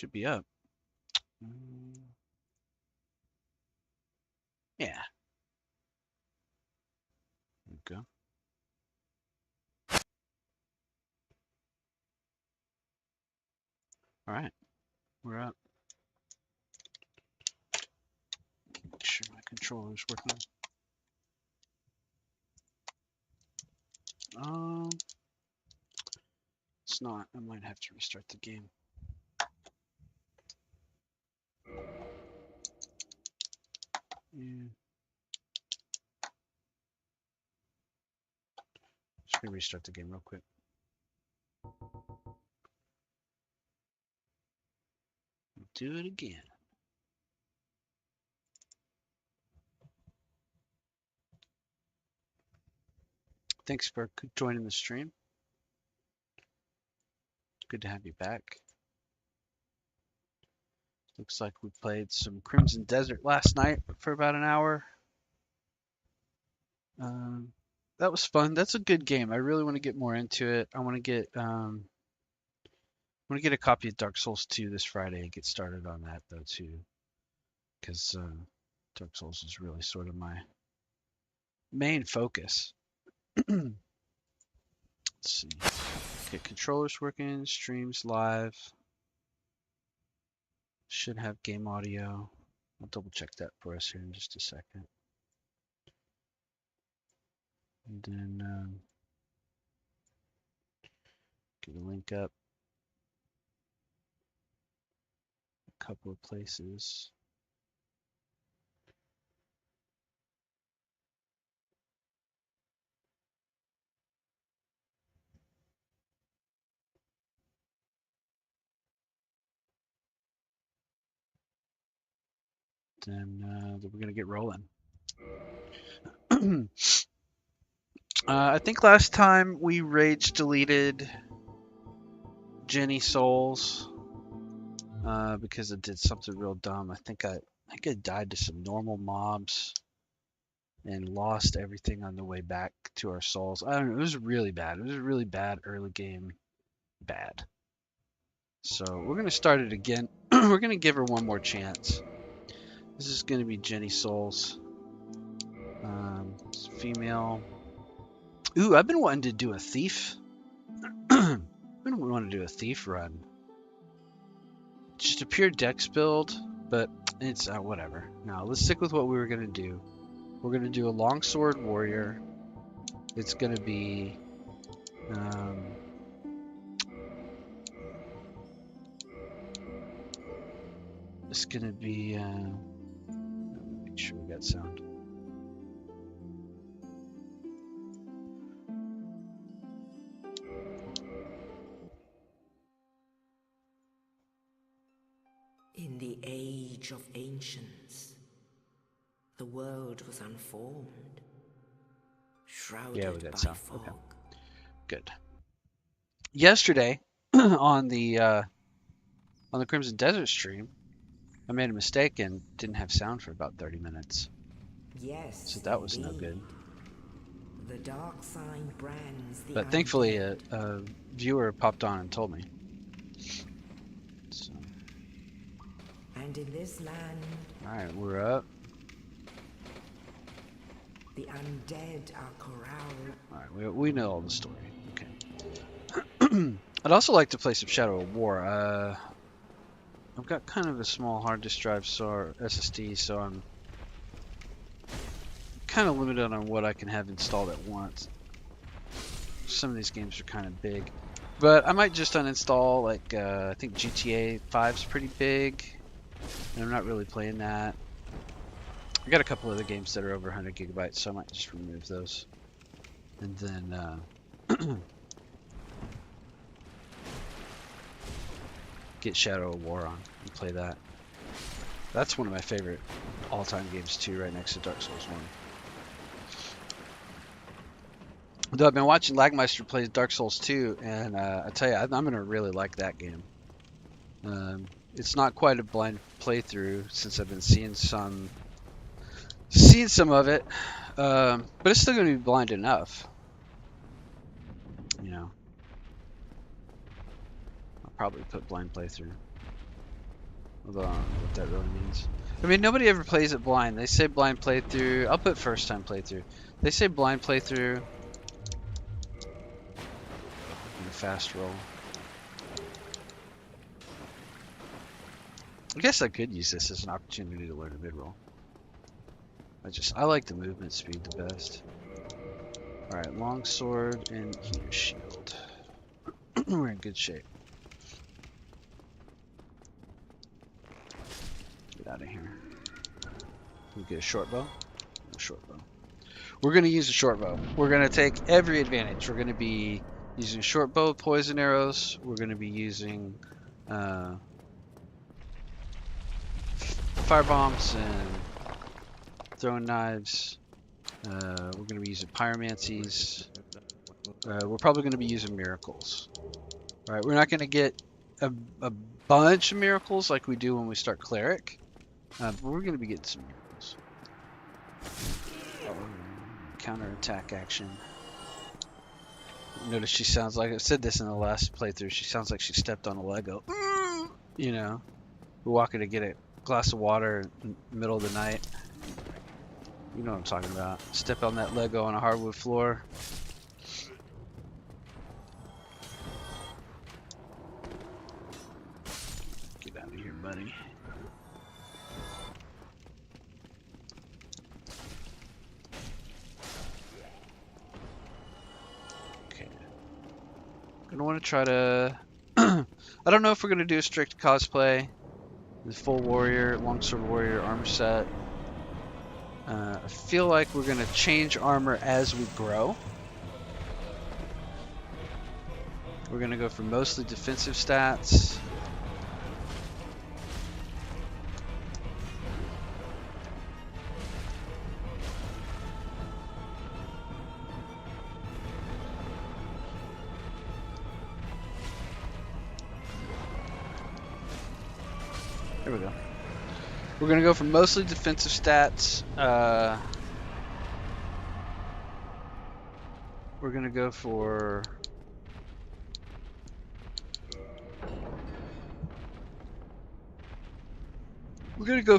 should be up. Yeah. There we go. All right, we're up. Make sure my controller's working. It's not. I might have to restart the game. Yeah. Just gonna restart the game real quick. Do it again. Thanks for joining the stream. Good to have you back. Looks like we played some Crimson Desert last night for about an hour. That was fun. That's a good game. I really want to get more into it. I want to get a copy of Dark Souls 2 this Friday and get started on that though too, because Dark Souls is really sort of my main focus. Let's see. Okay, controllers working, streams live. Should have game audio. I'll double check that for us here in just a second. And then get a link up. A couple of places. Then we're gonna get rolling. I think last time we rage deleted Jenny Souls because it did something real dumb. I think I died to some normal mobs and lost everything on the way back to our souls. I don't know. It was really bad. It was a really bad early game. Bad. So we're gonna start it again. We're gonna give her one more chance. This is gonna be Jenny Souls. It's female. Ooh, I've been wanting to do a thief. I've been wanting to do a thief run. Just a pure dex build, but it's whatever. Now let's stick with what we were gonna do. We're gonna do a longsword warrior. It's gonna be it's gonna be make sure we got sound. In the age of ancients, the world was unformed, shrouded by sound. fog. Okay. Good. Yesterday, on the Crimson Desert stream, I made a mistake and didn't have sound for about 30 minutes. Yes, so that was no good. The dark sign brands the But thankfully, a viewer popped on and told me. So. And in this land, all right, we're up. the undead are corralled. All right, we know all the story. Okay. I'd also like to play some Shadow of War. I've got kind of a small hard disk drive, so SSD, so I'm kind of limited on what I can have installed at once. Some of these games are kind of big, but I might just uninstall. Like I think GTA 5's pretty big, and I'm not really playing that. I got a couple other games that are over 100 gigabytes, so I might just remove those, and then get Shadow of War on and play that. That's one of my favorite all-time games too, right next to Dark Souls 1. Though I've been watching Lagmeister play Dark Souls 2, and I tell you, I'm gonna really like that game. It's not quite a blind playthrough since I've been seeing some of it, but it's still gonna be blind enough. You know, I'll probably put blind playthrough. Although I don't know what that really means. I mean, nobody ever plays it blind. They say blind playthrough. I'll put first time playthrough. They say blind playthrough. And a fast roll. I guess I could use this as an opportunity to learn a mid roll. I like the movement speed the best. Alright, longsword and heater shield. We're in good shape. Get out of here. We get a short bow. A short bow. We're going to use a short bow. We're going to take every advantage. We're going to be using short bow, poison arrows. We're going to be using fire bombs and throwing knives. We're going to be using pyromancies. We're probably going to be using miracles. All right, we're not going to get a bunch of miracles like we do when we start cleric, but we're going to be getting some miracles. Counter-attack action. Notice she sounds like, I said this in the last playthrough, she sounds like she stepped on a Lego. You know, we're walking to get a glass of water in the middle of the night. You know what I'm talking about. Step on that Lego on a hardwood floor. Get out of here, buddy. Okay. Gonna want to try to... I don't know if we're gonna do a strict cosplay. The full warrior, longsword warrior armor set. I feel like we're gonna change armor as we grow. We're gonna go for mostly defensive stats. There we go. We're gonna go for mostly defensive stats. We're gonna go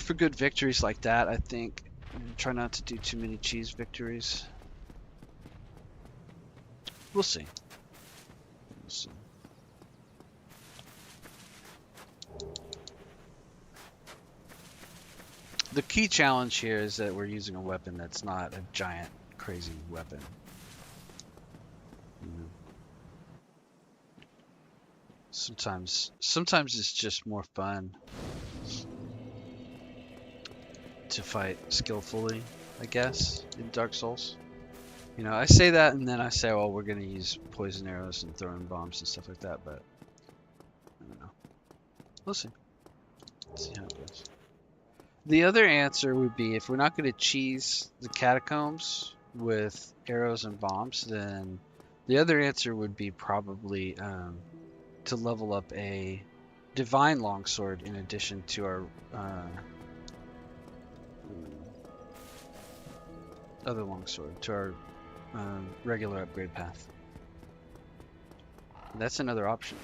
for good victories like that, I think. And try not to do too many cheese victories. We'll see. We'll see. The key challenge here is that we're using a weapon that's not a giant, crazy weapon. Sometimes it's just more fun to fight skillfully, I guess, in Dark Souls. You know, I say that and then I say, well, we're going to use poison arrows and throwing bombs and stuff like that, but I don't know. We'll see. Let's see how it goes. The other answer would be if we're not going to cheese the catacombs with arrows and bombs, then the other answer would be probably to level up a divine longsword in addition to our other longsword, to our regular upgrade path. That's another option.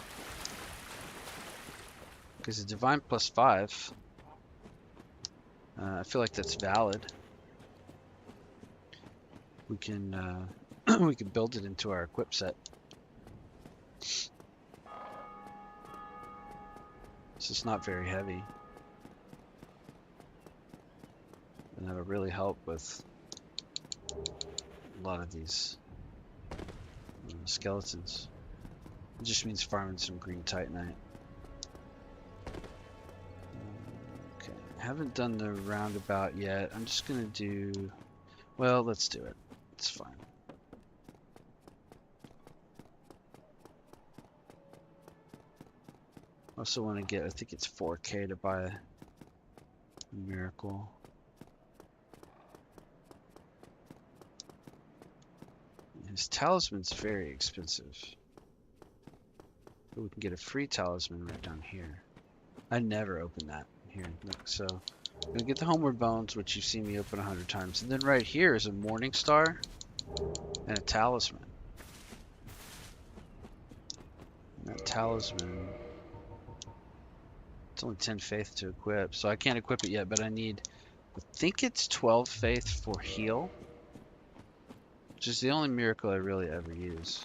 Because a divine plus 5, I feel like that's valid. We can we can build it into our equip set. So it's not very heavy. And that'll really help with a lot of these skeletons. It just means farming some green titanite. Okay, I haven't done the roundabout yet. I'm just gonna do, well, let's do it. It's fine. I also want to get, I think it's 4K to buy a miracle. His talisman's very expensive. But we can get a free talisman right down here. I never open that here. Look, so I'm gonna get the homeward bones, which you've seen me open 100 times, and then right here is a morning star and a talisman. And that talisman It's only 10 faith to equip, so I can't equip it yet, but I think it's 12 faith for heal, which is the only miracle I really ever use.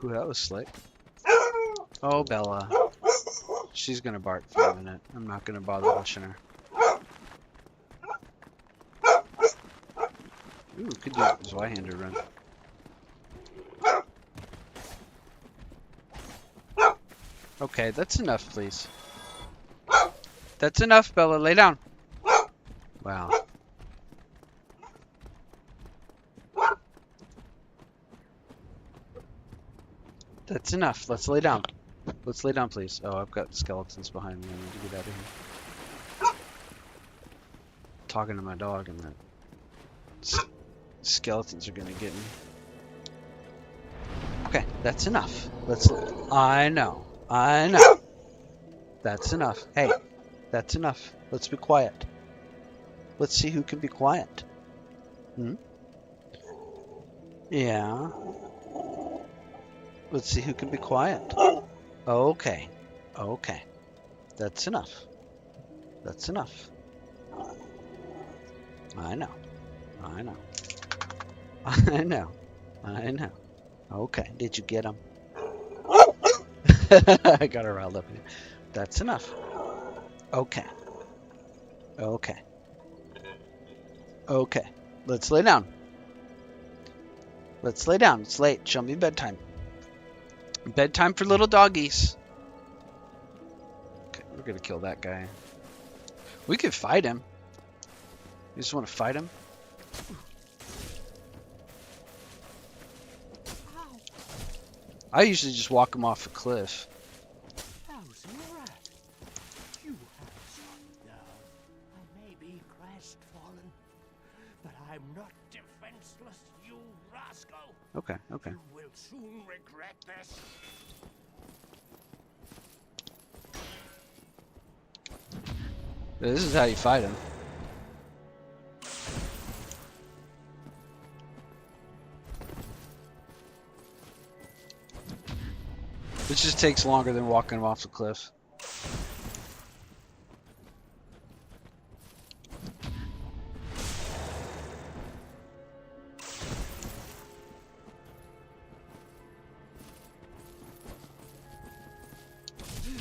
Ooh, that was slick. Oh, Bella. She's gonna bark for a minute. I'm not gonna bother pushing her. Ooh, could do his Y-hander run. Okay, that's enough, please. That's enough, Bella. Lay down. Wow. That's enough. Let's lay down. Let's lay down, please. Oh, I've got skeletons behind me. I need to get out of here. Talking to my dog and the skeletons are gonna get me. Okay, that's enough. I know. That's enough. Hey, that's enough. Let's be quiet. Let's see who can be quiet. Hmm? Yeah. Let's see who can be quiet. Okay. Okay. That's enough. That's enough. I know. I know. I know. I know. Okay. Did you get him? I got her riled up here. That's enough. Okay. Okay. Okay. Let's lay down. Let's lay down. It's late. Show me bedtime. Bedtime for little doggies. Okay, we're gonna kill that guy. We could fight him. You just want to fight him? I usually just walk him off a cliff. How's your rat? You have some nerve. I may be crestfallen, but I'm not defenseless, you rascal. Okay, okay. You will soon regret this. This is how you fight him. This just takes longer than walking him off the cliff.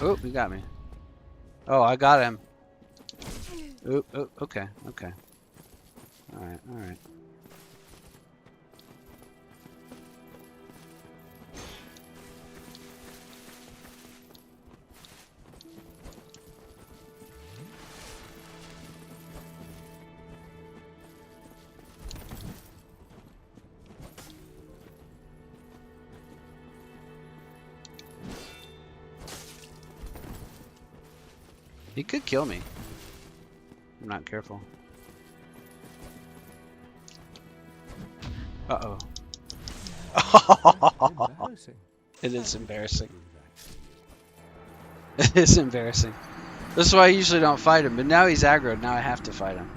Oh, he got me. Oh, I got him. Oh, oh, okay, okay. Alright, alright. He could kill me. I'm not careful. Uh-oh. It is embarrassing. It is embarrassing. This is why I usually don't fight him, but now he's aggroed. Now I have to fight him.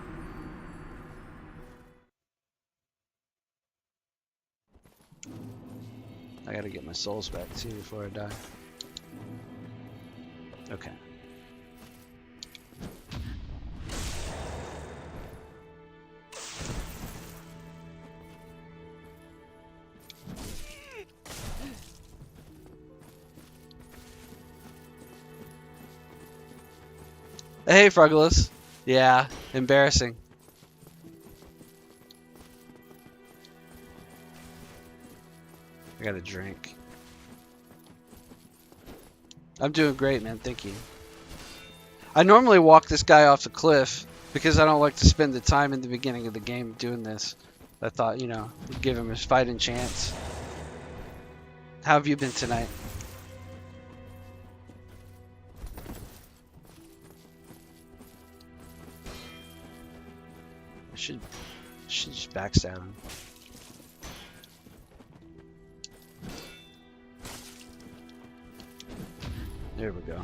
I gotta get my souls back too before I die. Okay. Hey, Frugulus. Yeah, embarrassing. I got a drink. I'm doing great, man. Thank you. I normally walk this guy off the cliff because I don't like to spend the time in the beginning of the game doing this. I thought, you know, give him his fighting chance. How have you been tonight? I should just backstab him. There we go.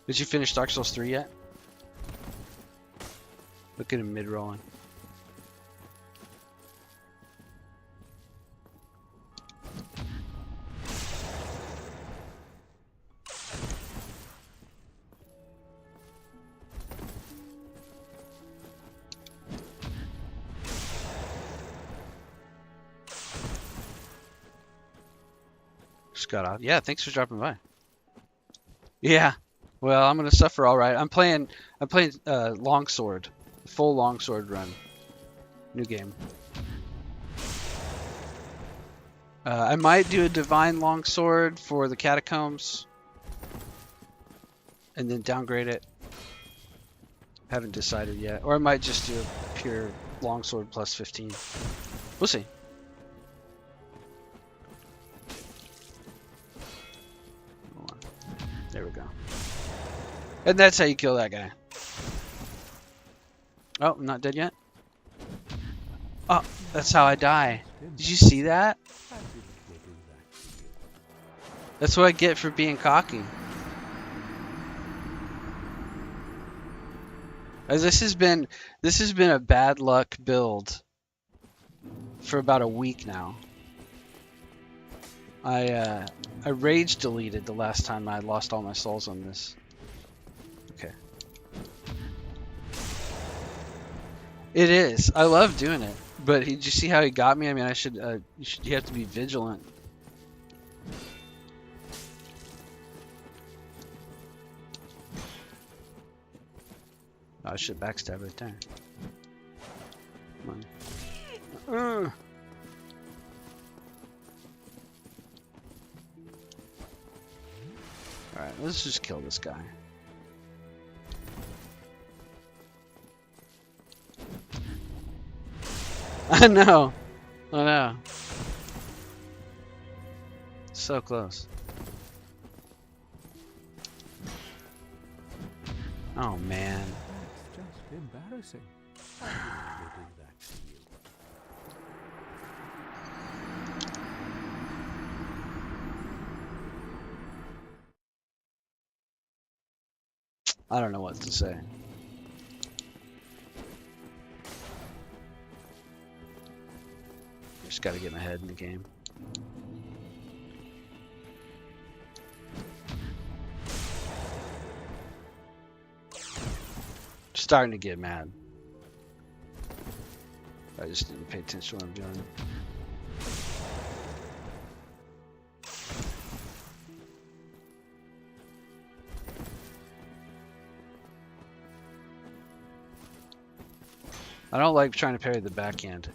Did you finish Dark Souls 3 yet? Look at him mid-rolling. Just got off. Yeah, thanks for dropping by. Yeah. Well, I'm gonna suffer all right. I'm playing longsword, full longsword run. New game. I might do a divine longsword for the catacombs, and then downgrade it. Haven't decided yet. Or I might just do a pure longsword plus 15. We'll see. Hold on. There we go. And that's how you kill that guy. Oh, I'm not dead yet? Oh, that's how I die. Did you see that? That's what I get for being cocky. As this has been a bad luck build for about a week now. I rage deleted the last time I lost all my souls on this. Okay. It is. I love doing it. But did you see how he got me? I mean, you have to be vigilant. Oh, I should backstab right there. Come on. Alright, let's just kill this guy. I know. I know. So close. Oh man. That's just embarrassing. How did they do that to you? I don't know what to say. Just gotta get my head in the game. Starting to get mad. I just didn't pay attention to what I'm doing. I don't like trying to parry the backhand.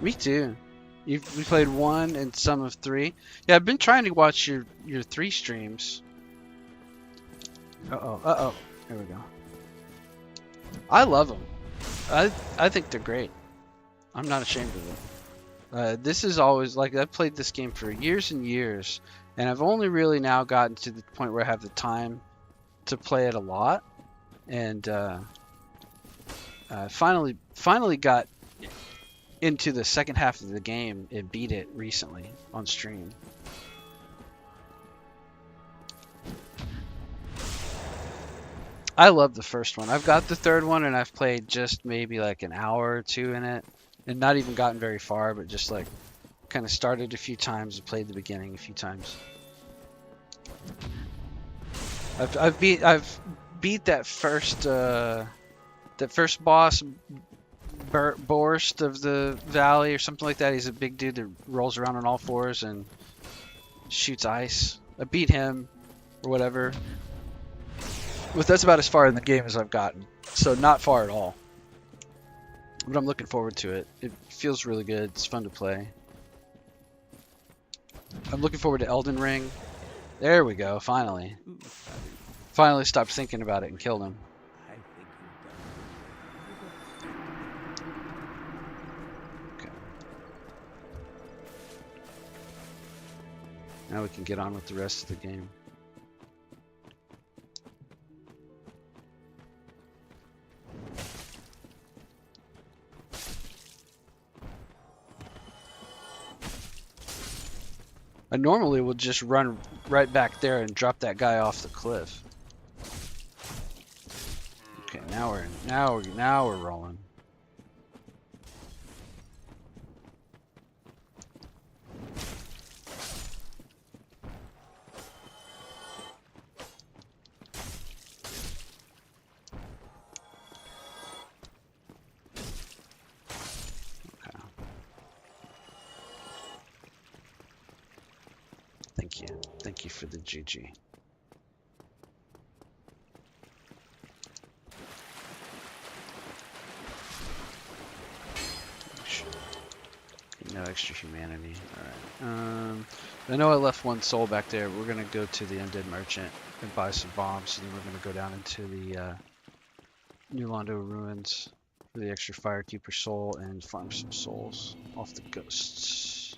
Me too. We played 1 and some of 3. Yeah, I've been trying to watch your 3 streams. Uh-oh. Here we go. I love them. I think they're great. I'm not ashamed of it. This is always, like, I've played this game for years and years, and I've only really now gotten to the point where I have the time to play it a lot, and finally got into the second half of the game and beat it recently on stream. I love the first one. I've got the third one and I've played just maybe like an hour or 2 in it, and not even gotten very far, but just like kind of started a few times and played the beginning a few times. I've beat that first boss, Borst of the Valley or something like that. He's a big dude that rolls around on all 4s and shoots ice. I beat him or whatever. But that's about as far in the game as I've gotten. So not far at all. But I'm looking forward to it. It feels really good. It's fun to play. I'm looking forward to Elden Ring. There we go, finally. Finally stopped thinking about it and killed him. I think you've done Okay. Now we can get on with the rest of the game. I normally would just run right back there and drop that guy off the cliff. Okay, now we're rolling. Thank you for the GG. No extra humanity. Alright. I know I left one soul back there. We're gonna go to the Undead Merchant and buy some bombs, and then we're gonna go down into the New Londo ruins for the extra Firekeeper soul and farm some souls off the ghosts.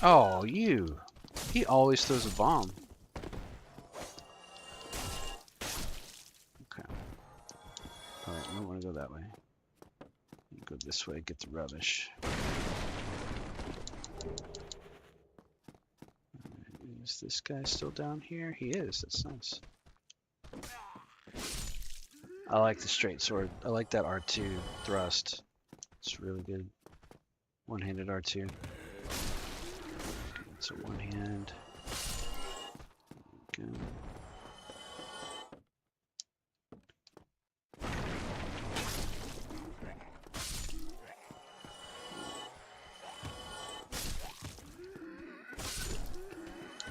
Oh, you! He always throws a bomb. Okay. Alright, I don't want to go that way. Go this way, get the rubbish. Is this guy still down here? He is. That's nice. I like the straight sword. I like that R2 thrust. It's really good. One-handed R2. It's a one hand. Okay.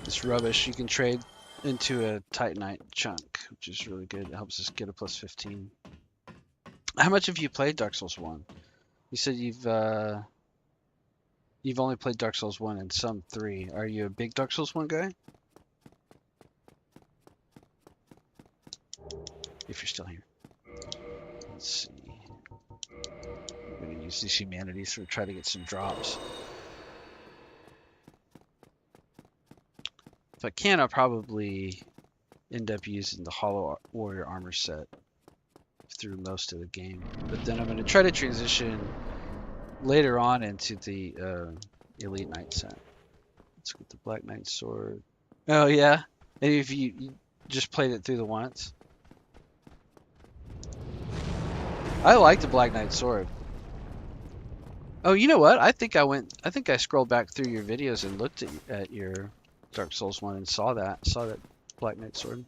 This rubbish you can trade into a Titanite chunk, which is really good. It helps us get a plus 15. How much have you played Dark Souls 1? You said you've only played Dark Souls 1 and some 3. Are you a big Dark Souls 1 guy? If you're still here. Let's see. I'm going to use these humanities to try to get some drops. If I can, I'll probably end up using the Hollow Warrior armor set through most of the game. But then I'm going to try to transition later on into the Elite Knight set. Let's get the Black Knight sword. Oh yeah? And if you just played it through the once? I like the Black Knight sword. Oh, you know what? I think I scrolled back through your videos and looked at your Dark Souls 1 and saw that Black Knight sword.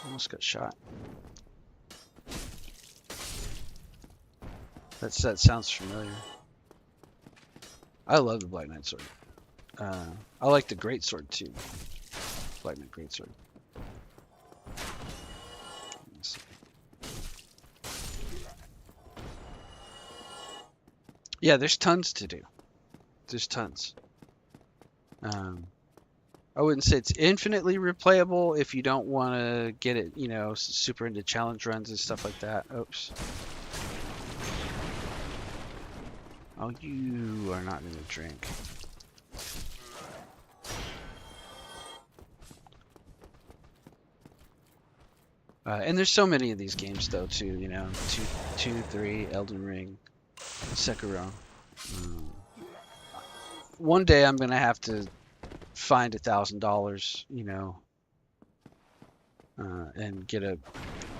Almost got shot. That sounds familiar. I love the Black Knight sword. I like the Great Sword too. Black Knight Great Sword. Yeah, there's tons to do. There's tons. I wouldn't say it's infinitely replayable if you don't want to get it, you know, super into challenge runs and stuff like that. Oops. Oh, you are not going to drink. And there's so many of these games, though, too, you know. 2, 3, Elden Ring, Sekiro. One day I'm going to have to find $1,000, you know, and get a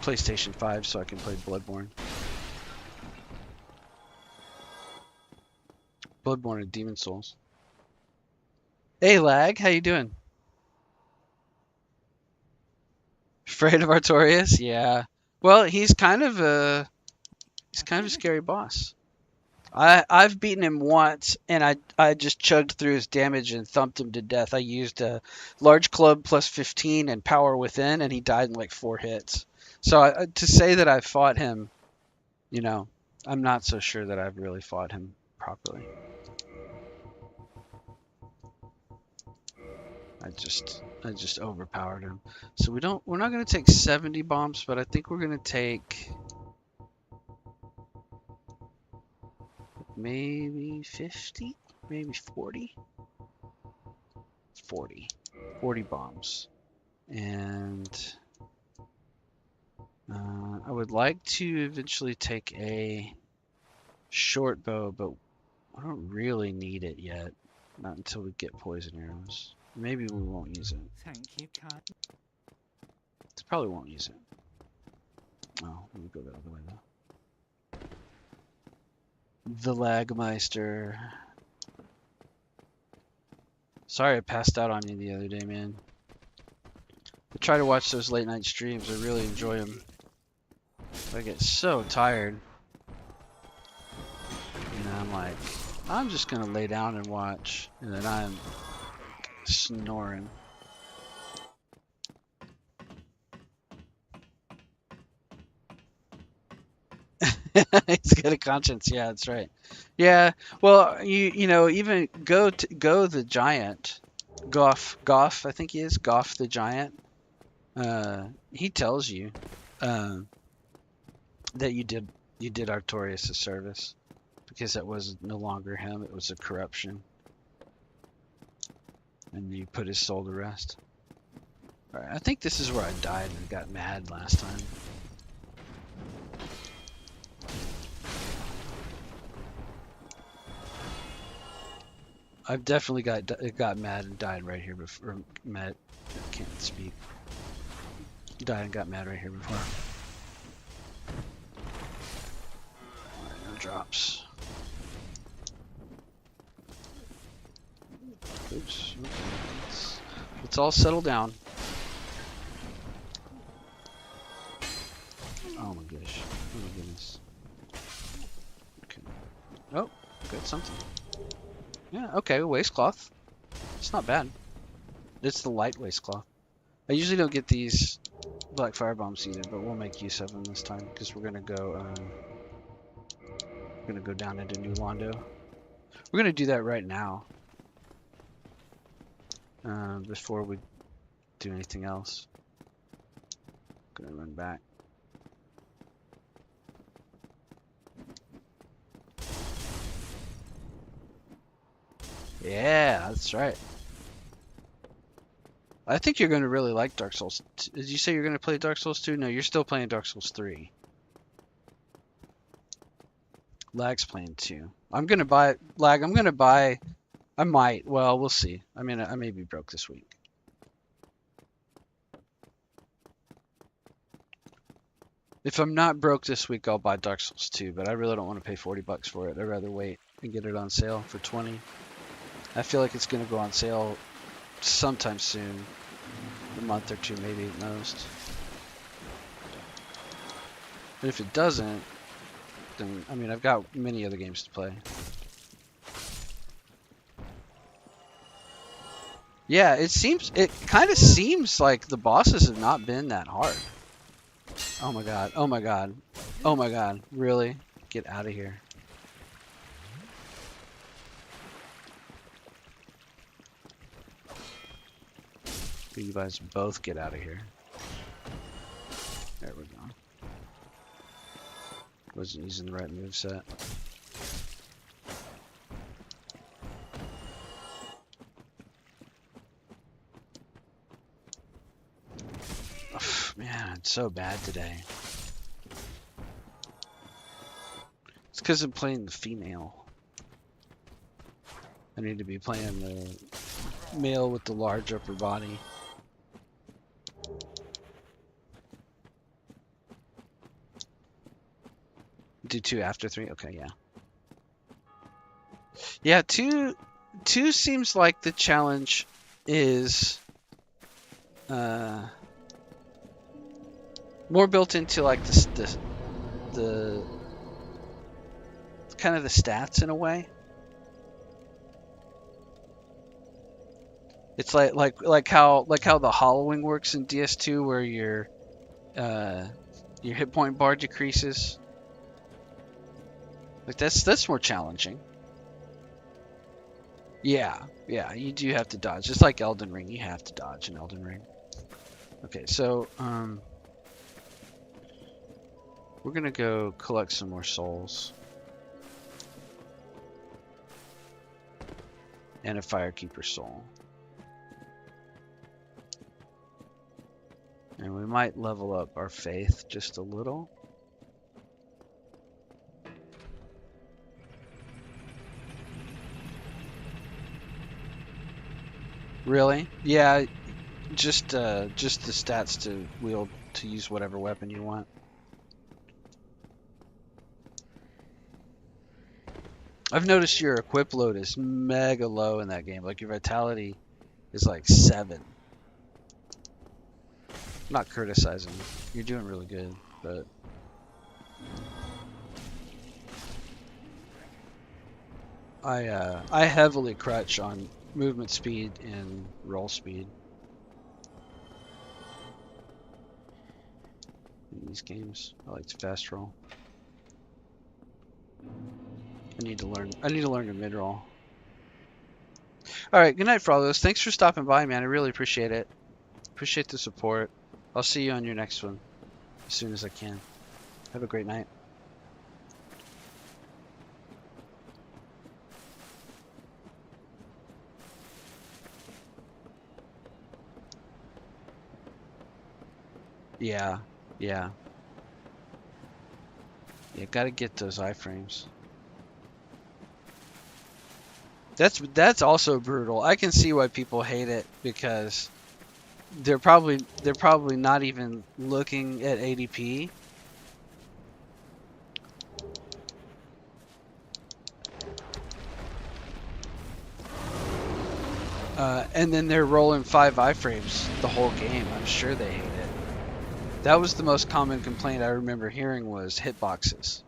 PlayStation 5 so I can play Bloodborne. Bloodborne and Demon Souls. Hey, Lag, how you doing? Afraid of Artorias? Yeah. Well, he's kind of a scary boss. I've beaten him once, and I just chugged through his damage and thumped him to death. I used a large club plus 15 and power within, and he died in like 4 hits. So to say that I fought him, you know, I'm not so sure that I've really fought him properly. I just overpowered him. So we're not gonna take 70 bombs, but I think we're gonna take maybe 50, maybe 40. 40 bombs. And I would like to eventually take a short bow, but I don't really need it yet. Not until we get poison arrows. Maybe we won't use it. Thank you, kind. Probably won't use it. Oh, let me go the other way though. The Lagmeister. Sorry I passed out on you the other day, man. I try to watch those late night streams. I really enjoy them. I get so tired. And I'm like, I'm just gonna lay down and watch. And then I'm snoring. He's got a conscience. Yeah, that's right. Yeah. Well, you know, even go the giant, Goff. I think he is Goff the giant. He tells you that you did Artorias a service because that was no longer him. It was a corruption, and you put his soul to rest. All right. I think this is where I died and got mad last time. I've definitely got mad and died right here before. Mad, I can't speak. Died and got mad right here before. Alright, no drops. Oops. Okay. Let's all settle down. Oh my gosh. Oh my goodness. Okay. Oh, got something. Yeah, okay, waistcloth. It's not bad. It's the light waistcloth. I usually don't get these black fire bombs either, but we'll make use of them this time because we're gonna go down into New Londo. We're gonna do that right now. Before we do anything else. Gonna run back. Yeah, that's right. I think you're going to really like Dark Souls. Did you say you're going to play Dark Souls 2? No, you're still playing Dark Souls 3. Lag's playing 2. I'm going to buy... Lag, I'm going to buy... I might. Well, we'll see. I mean, I may be broke this week. If I'm not broke this week, I'll buy Dark Souls 2, but I really don't want to pay 40 bucks for it. I'd rather wait and get it on sale for 20. I feel like it's going to go on sale sometime soon. A month or two, maybe at most. But if it doesn't, then, I mean, I've got many other games to play. Yeah, it kind of seems like the bosses have not been that hard. Oh my god, oh my god, oh my god, really? Get out of here. You guys both get out of here. There we go. Wasn't using the right moveset. Man, it's so bad today. It's because I'm playing the female. I need to be playing the male with the large upper body. Do 2 after 3? Okay, yeah. Yeah, 2 seems like the challenge is more built into like the kind of the stats in a way. It's like how the hollowing works in DS2, where your hit point bar decreases. Like that's more challenging. Yeah, yeah, you do have to dodge. Just like Elden Ring, you have to dodge in Elden Ring. Okay, so we're gonna go collect some more souls and a Firekeeper soul, and we might level up our faith just a little. Really? Yeah, just the stats to wield to use whatever weapon you want. I've noticed your equip load is mega low in that game. Like your vitality is like 7. I'm not criticizing. You're doing really good, but I heavily crutch on movement speed and roll speed in these games. I like to fast roll. I need to learn to mid roll. All right, good night, Frollos. Thanks for stopping by, man. I really appreciate it. Appreciate the support. I'll see you on your next one as soon as I can. Have a great night. Yeah, yeah. Yeah, gotta get those iframes. That's also brutal. I can see why people hate it because they're probably not even looking at ADP. And then they're rolling 5 iframes the whole game. I'm sure they hate it. That was the most common complaint I remember hearing was hitboxes.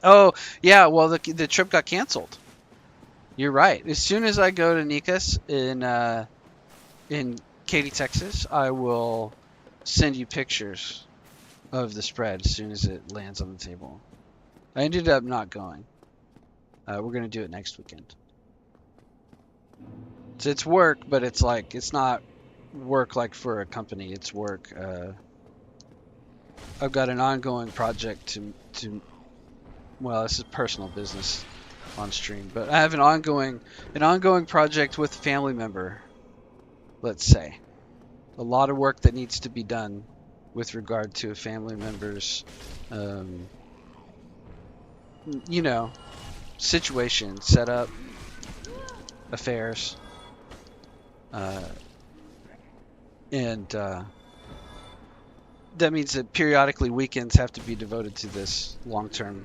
Oh, yeah, well the trip got canceled. You're right. As soon as I go to Nikas in Katy, Texas, I will send you pictures of the spread as soon as it lands on the table. I ended up not going. We're gonna do it next weekend. So it's work, but it's like it's not work like for a company. It's work. I've got an ongoing project to well, this is personal business on stream, but I have an ongoing project with a family member. Let's say a lot of work that needs to be done with regard to a family member's, you know, situation, setup, affairs, and that means that periodically weekends have to be devoted to this long-term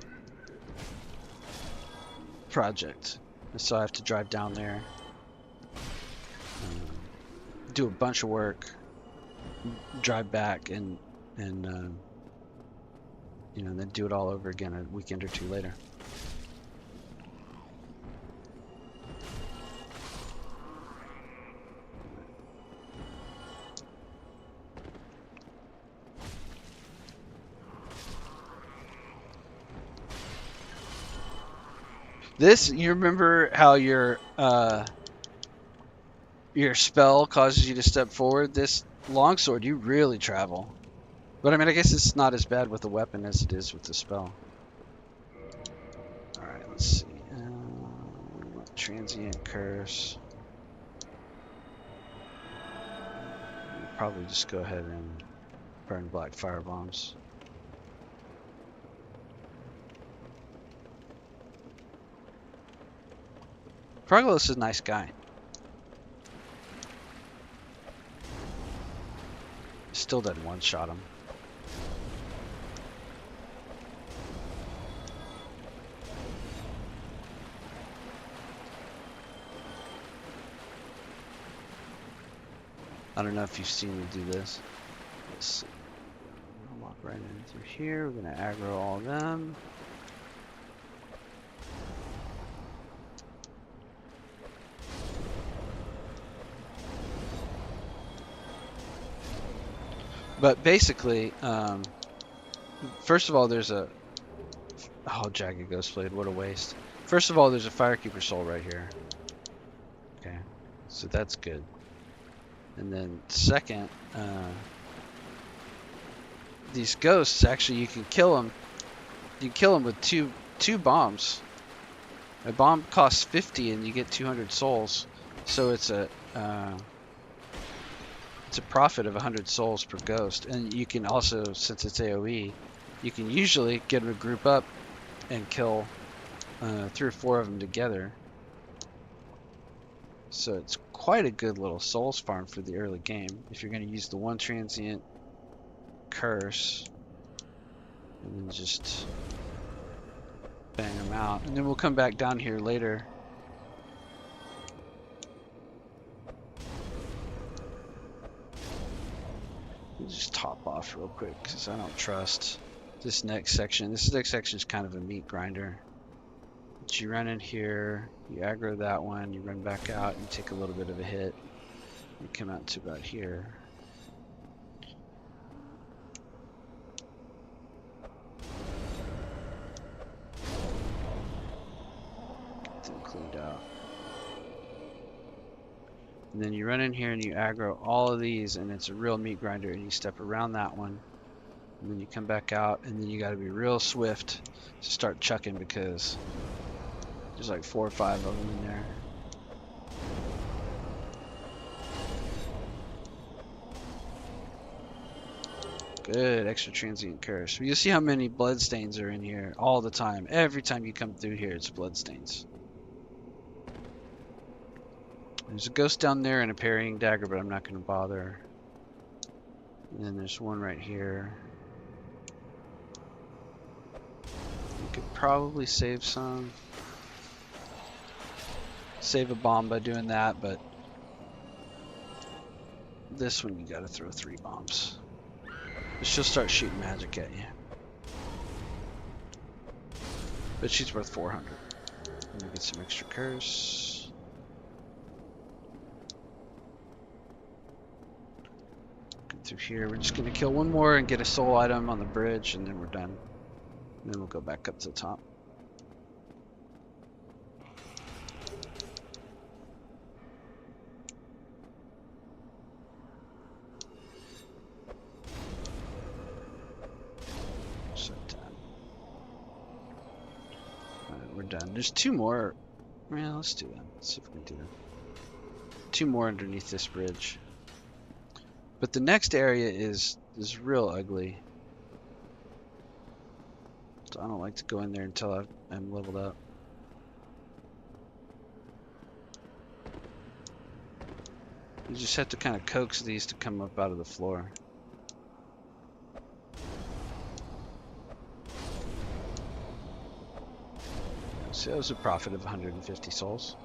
project. So I have to drive down there, do a bunch of work, drive back, and you know, then do it all over again a weekend or two later. This, you remember how your spell causes you to step forward? This longsword, you really travel. But I mean, I guess it's not as bad with the weapon as it is with the spell. Alright, let's see. Transient curse. Probably just go ahead and burn black fire bombs. Proglos is a nice guy. Still doesn't one-shot him. I don't know if you've seen me do this. Let's see. I'll walk right in through here. We're gonna aggro all of them. But basically, first of all, there's a Oh, Jagged Ghostblade, what a waste. First of all, there's a Firekeeper soul right here. Okay, so that's good. And then second, these ghosts, actually you can kill them. You can kill them with two bombs. A bomb costs 50 and you get 200 souls. So it's a profit of 100 souls per ghost. And you can also, since it's AoE, you can usually get them to group up and kill 3 or 4 of them together. So it's quite a good little souls farm for the early game if you're going to use the one transient curse and then just bang them out. And then we'll come back down here later. We'll just top off real quick because I don't trust this next section. This next section is kind of a meat grinder. But you run in here, you aggro that one, you run back out, you take a little bit of a hit. You come out to about here. Get them cleaned out. And then you run in here and you aggro all of these, and it's a real meat grinder, and you step around that one. And then you come back out, and then you got to be real swift to start chucking because there's like 4 or 5 of them in there. Good, extra transient curse. You see how many bloodstains are in here all the time. Every time you come through here, it's bloodstains. There's a ghost down there and a parrying dagger, but I'm not going to bother. And then there's one right here. You could probably save some. Save a bomb by doing that, but this one you gotta throw 3 bombs. She'll start shooting magic at you. But she's worth 400. Let me get some extra curse. Get through here. We're just gonna kill one more and get a soul item on the bridge, and then we're done. And then we'll go back up to the top. We're done. There's 2 more. Well, let's do that. Let's see if we can do that. 2 more underneath this bridge. But the next area is real ugly. So I don't like to go in there until I'm leveled up. You just have to kind of coax these to come up out of the floor. So it was a profit of 150 souls.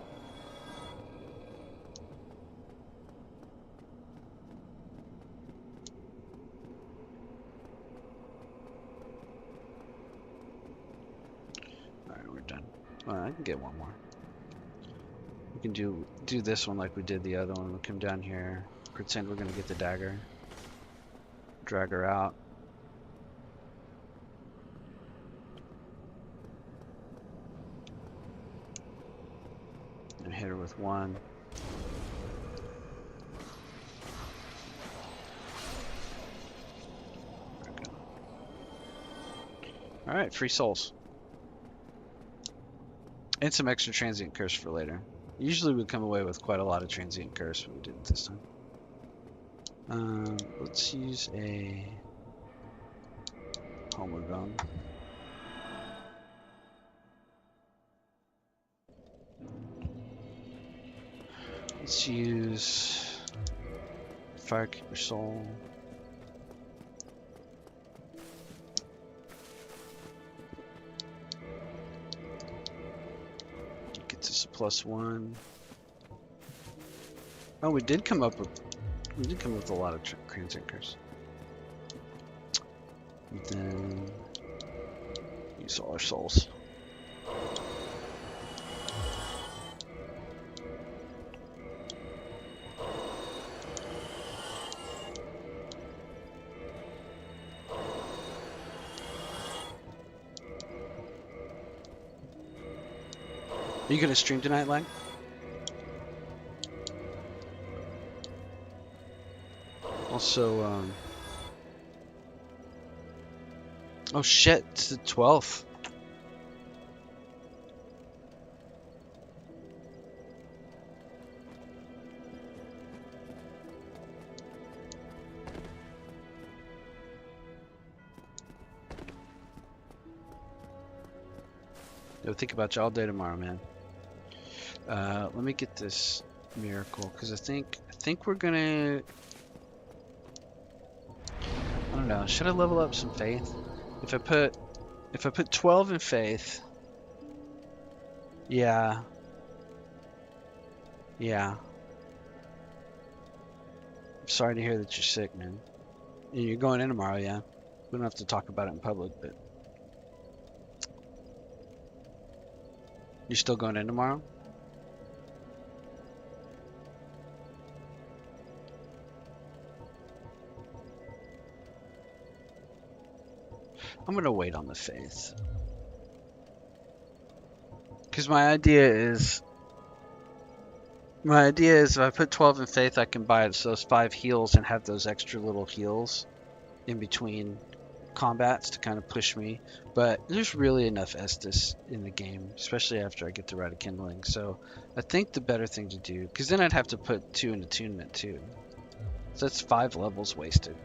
Alright, we're done. Well, I can get one more. We can do this one like we did the other one. We'll come down here, pretend we're going to get the dagger, drag her out. And hit her with 1. Alright, free souls. And some extra transient curse for later. Usually we come away with quite a lot of transient curse, but we didn't this time. Let's use a homeward bone. Let's use Firekeeper Soul. Gets us a +1. Oh, we did come up with a lot of transient curse. And then use all our souls. Are you gonna stream tonight, Lang? Also, oh shit, it's the 12th. I'll think about you all day tomorrow, man. Let me get this miracle, because I think we're gonna. I don't know. Should I level up some faith? If I put 12 in faith, yeah, yeah. I'm sorry to hear that you're sick, man. And you're going in tomorrow, yeah. We don't have to talk about it in public, but you're still going in tomorrow? I'm gonna wait on the faith. Because my idea is if I put 12 in faith, I can buy those 5 heals and have those extra little heals in between combats to kind of push me. But there's really enough Estus in the game, especially after I get the Rite of Kindling. So I think the better thing to do, because then I'd have to put 2 in attunement too. So that's 5 levels wasted,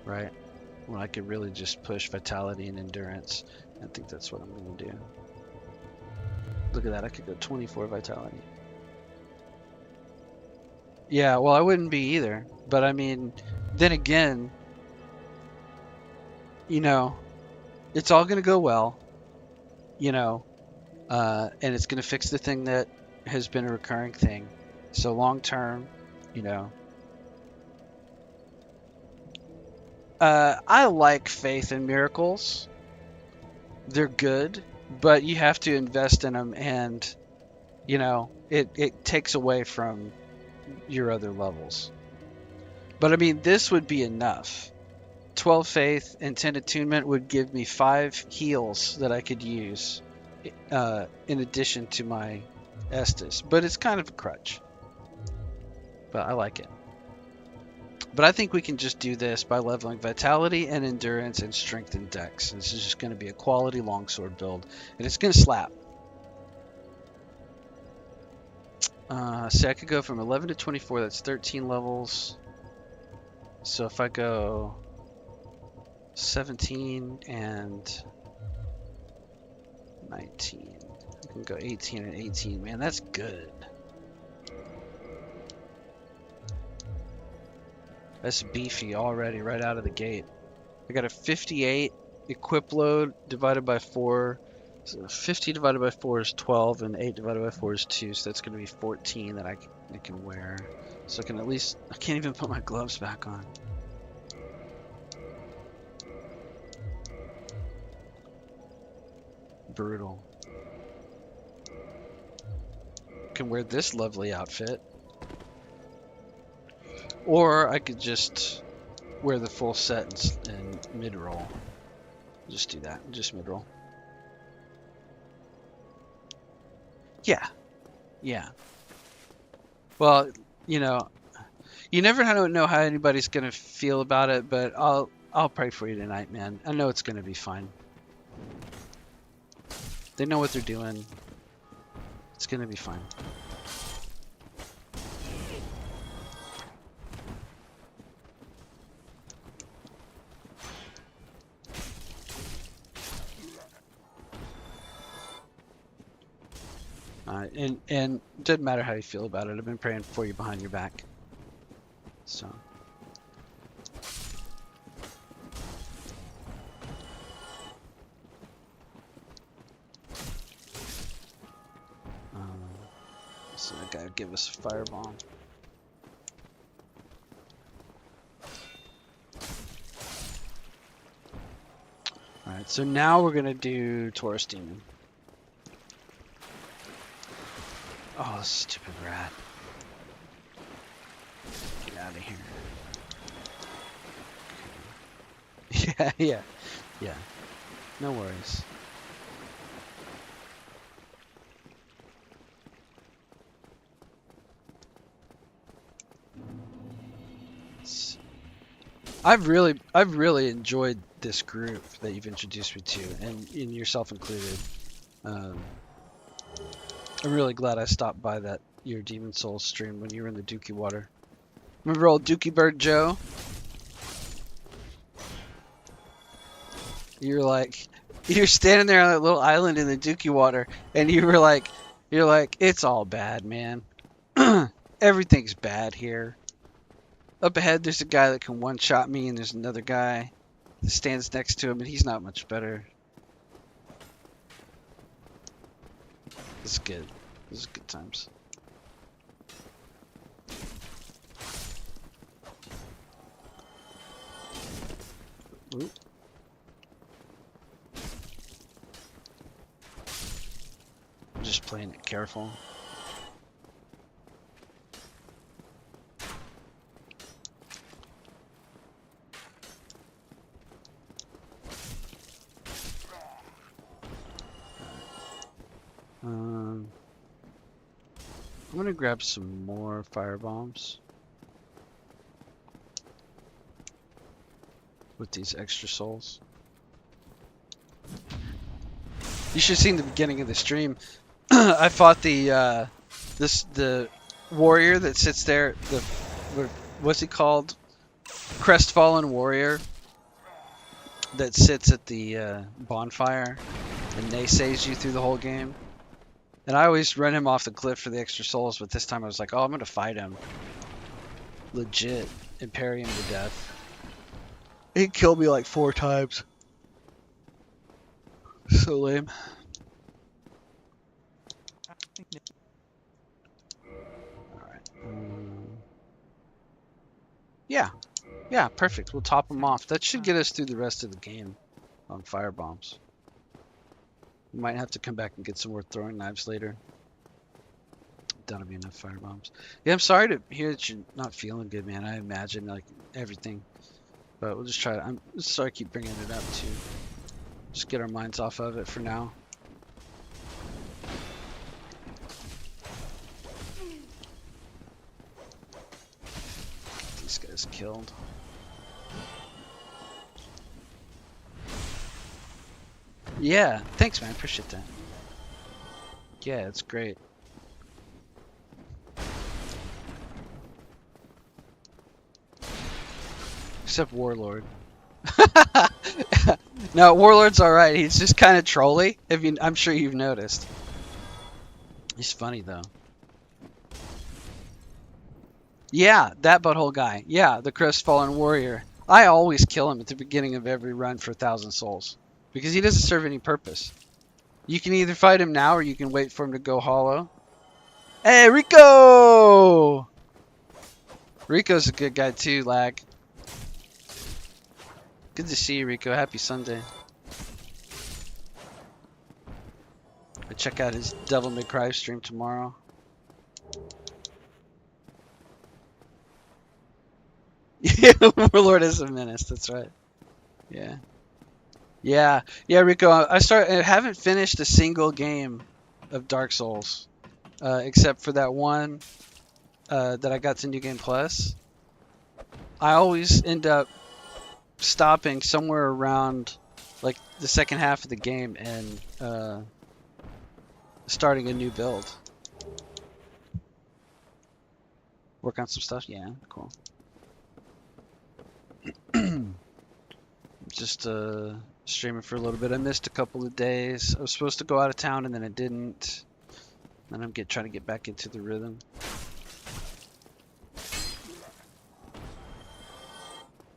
right? When I could really just push vitality and endurance. I think that's what I'm going to do. Look at that, I could go 24 vitality. Yeah, well, I wouldn't be either. But I mean, then again, you know, it's all going to go well, you know, and it's going to fix the thing that has been a recurring thing. So long term, you know, I like faith and miracles. They're good, but you have to invest in them, and you know, it takes away from your other levels. But I mean, this would be enough. 12 faith and 10 attunement would give me 5 heals that I could use in addition to my Estus. But it's kind of a crutch. But I like it. But I think we can just do this by leveling vitality and endurance and strength and dex. This is just going to be a quality longsword build. And it's going to slap. So I could go from 11 to 24. That's 13 levels. So if I go 17 and 19, I can go 18 and 18. Man, that's good. That's beefy already right out of the gate. I got a 58 equip load divided by 4. So 50 divided by 4 is 12, and 8 divided by 4 is 2. So that's going to be 14 that I can wear. So I can at least... I can't even put my gloves back on. Brutal. Can wear this lovely outfit. Or I could just wear the full set and mid-roll. Just do that. Just mid-roll. Yeah. Yeah. Well, you know, you never know how anybody's going to feel about it, but I'll pray for you tonight, man. I know it's going to be fine. They know what they're doing. It's going to be fine. And it doesn't matter how you feel about it. I've been praying for you behind your back. So. So that guy would give us a firebomb. Alright, so now we're gonna do Taurus Demon. Oh, stupid rat. Get out of here. Yeah. No worries. I've really enjoyed this group that you've introduced me to, and yourself included. Um, I'm really glad I stopped by your Demon Souls stream when you were in the Dookie water. Remember old Dookie Bird Joe? You're standing there on that little island in the Dookie water, and you're like, it's all bad, man. Everything's bad here. Up ahead, there's a guy that can one-shot me, and there's another guy that stands next to him, and he's not much better. This is good. This is good times. Oop. I'm just playing it careful. I'm gonna grab some more fire bombs with these extra souls. You should have seen the beginning of the stream. I fought the warrior that sits there. What's he called? Crestfallen warrior that sits at the bonfire and naysays you through the whole game. And I always run him off the cliff for the extra souls, but this time I was like, oh, I'm gonna fight him. Legit. And parry him to death. He killed me like 4 times. So lame. Alright. Yeah. Yeah, perfect. We'll top them off. That should get us through the rest of the game on fire bombs. We might have to come back and get some more throwing knives later. That'll be enough fire bombs. Yeah, I'm sorry to hear that you're not feeling good, man. I imagine like everything, but we'll just try to. I'm sorry, I keep bringing it up too. Just get our minds off of it for now. Get these guys killed. Yeah, thanks, man. Appreciate that. Yeah, it's great. Except Warlord. No, Warlord's alright. He's just kind of trolly. I'm sure you've noticed. He's funny, though. Yeah, that butthole guy. Yeah, the Crestfallen Warrior. I always kill him at the beginning of every run for 1,000 souls. Because he doesn't serve any purpose. You can either fight him now or you can wait for him to go hollow. Hey, Rico! Rico's a good guy too, lag. Good to see you, Rico. Happy Sunday. I check out his Devil May Cry stream tomorrow. Yeah, Warlord is a menace. That's right. Yeah. Yeah, Rico. I haven't finished a single game of Dark Souls, except for that one that I got to New Game Plus. I always end up stopping somewhere around like the second half of the game and starting a new build. Work on some stuff. Yeah, cool. Just streaming for a little bit. I missed a couple of days. I was supposed to go out of town and then I didn't. And I'm trying to get back into the rhythm.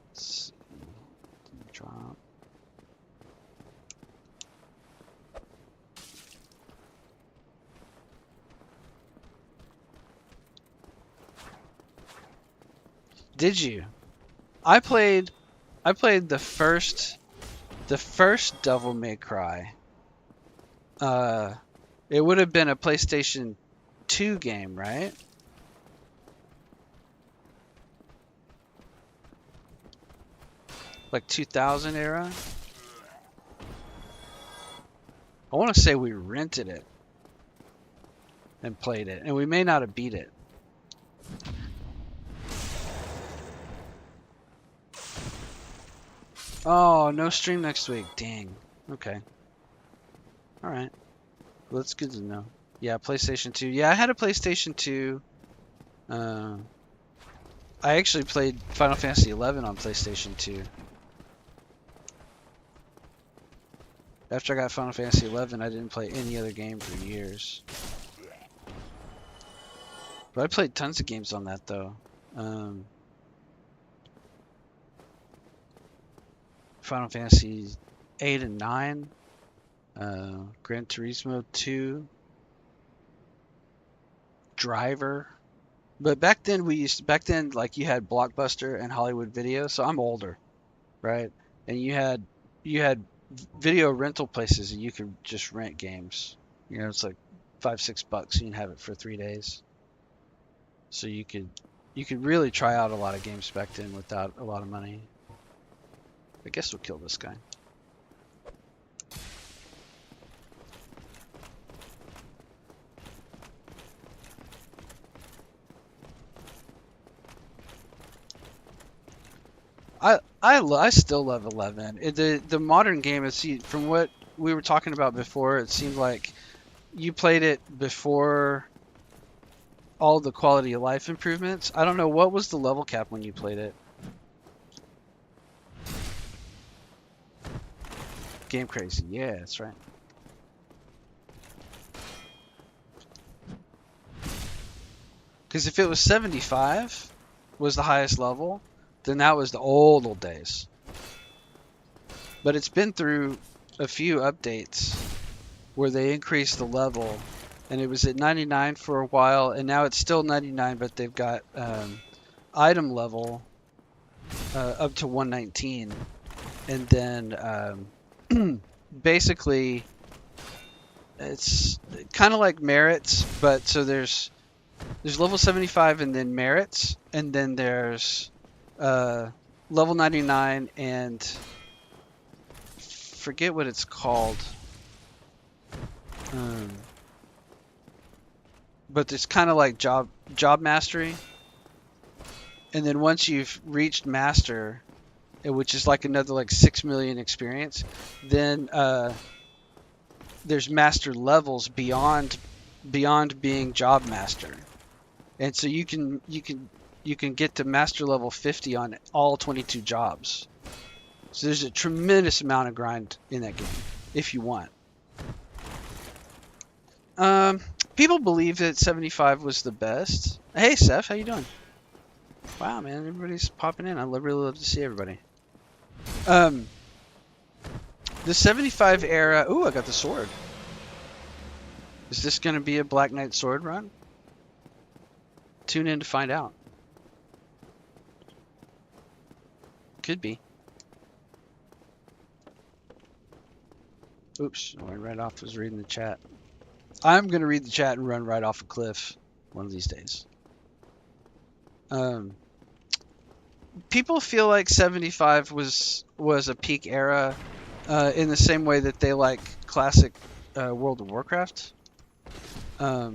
Let's see. Drop. Did you? I played the first Devil May Cry. It would have been a PlayStation 2 game, right? Like 2000 era? I want to say we rented it and played it, and we may not have beat it. Oh, no stream next week. Dang. Okay. All right. Well, that's good to know. Yeah, PlayStation 2. Yeah, I had a PlayStation 2. I actually played Final Fantasy 11 on PlayStation 2. After I got Final Fantasy 11, I didn't play any other game for years. But I played tons of games on that though. Final Fantasy 8 and 9, Gran Turismo 2, Driver. But back then like you had Blockbuster and Hollywood Video, so I'm older, right? And you had video rental places and you could just rent games. You know, it's like $5-6 and you can have it for 3 days. So you could really try out a lot of games back then without a lot of money. I guess we'll kill this guy. I still love 11. The modern game is, from what we were talking about before, it seemed like you played it before all the quality of life improvements. I don't know, what was the level cap when you played it? Game Crazy. Yeah, that's right. Because if it was 75 was the highest level, then that was the old days. But it's been through a few updates where they increased the level, and it was at 99 for a while, and now it's still 99, but they've got item level up to 119, and then basically it's kind of like merits, but so there's level 75 and then merits, and then there's level 99 and forget what it's called, but it's kind of like job mastery, and then once you've reached master, which is like another like 6 million experience, then there's master levels beyond being job master, and so you can get to master level 50 on all 22 jobs. So there's a tremendous amount of grind in that game if you want. People believe that 75 was the best. Hey Seth, how you doing? Wow, man, everybody's popping in. I really love to see everybody. The 75 era. Ooh, I got the sword. Is this going to be a Black Knight sword run? Tune in to find out. Could be. Oops, I went right off. Was reading the chat. I'm going to read the chat and run right off a cliff one of these days. People feel like 75 was a peak era in the same way that they like classic World of Warcraft. But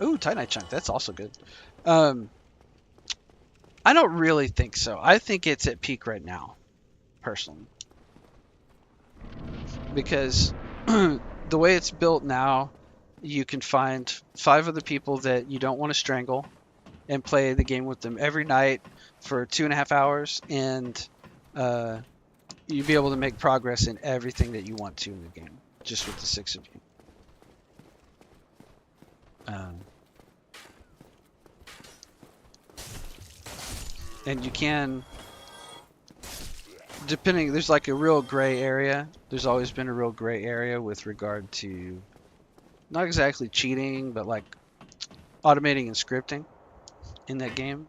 ooh, Titanite chunk, that's also good. I don't really think so. I think it's at peak right now, personally, because the way it's built now, you can find 5 other people that you don't want to strangle and play the game with them every night for 2.5 hours, and you'll be able to make progress in everything that you want to in the game, just with the 6 of you. And you can, depending, there's like a real gray area. There's always been a real gray area with regard to not exactly cheating, but like automating and scripting in that game,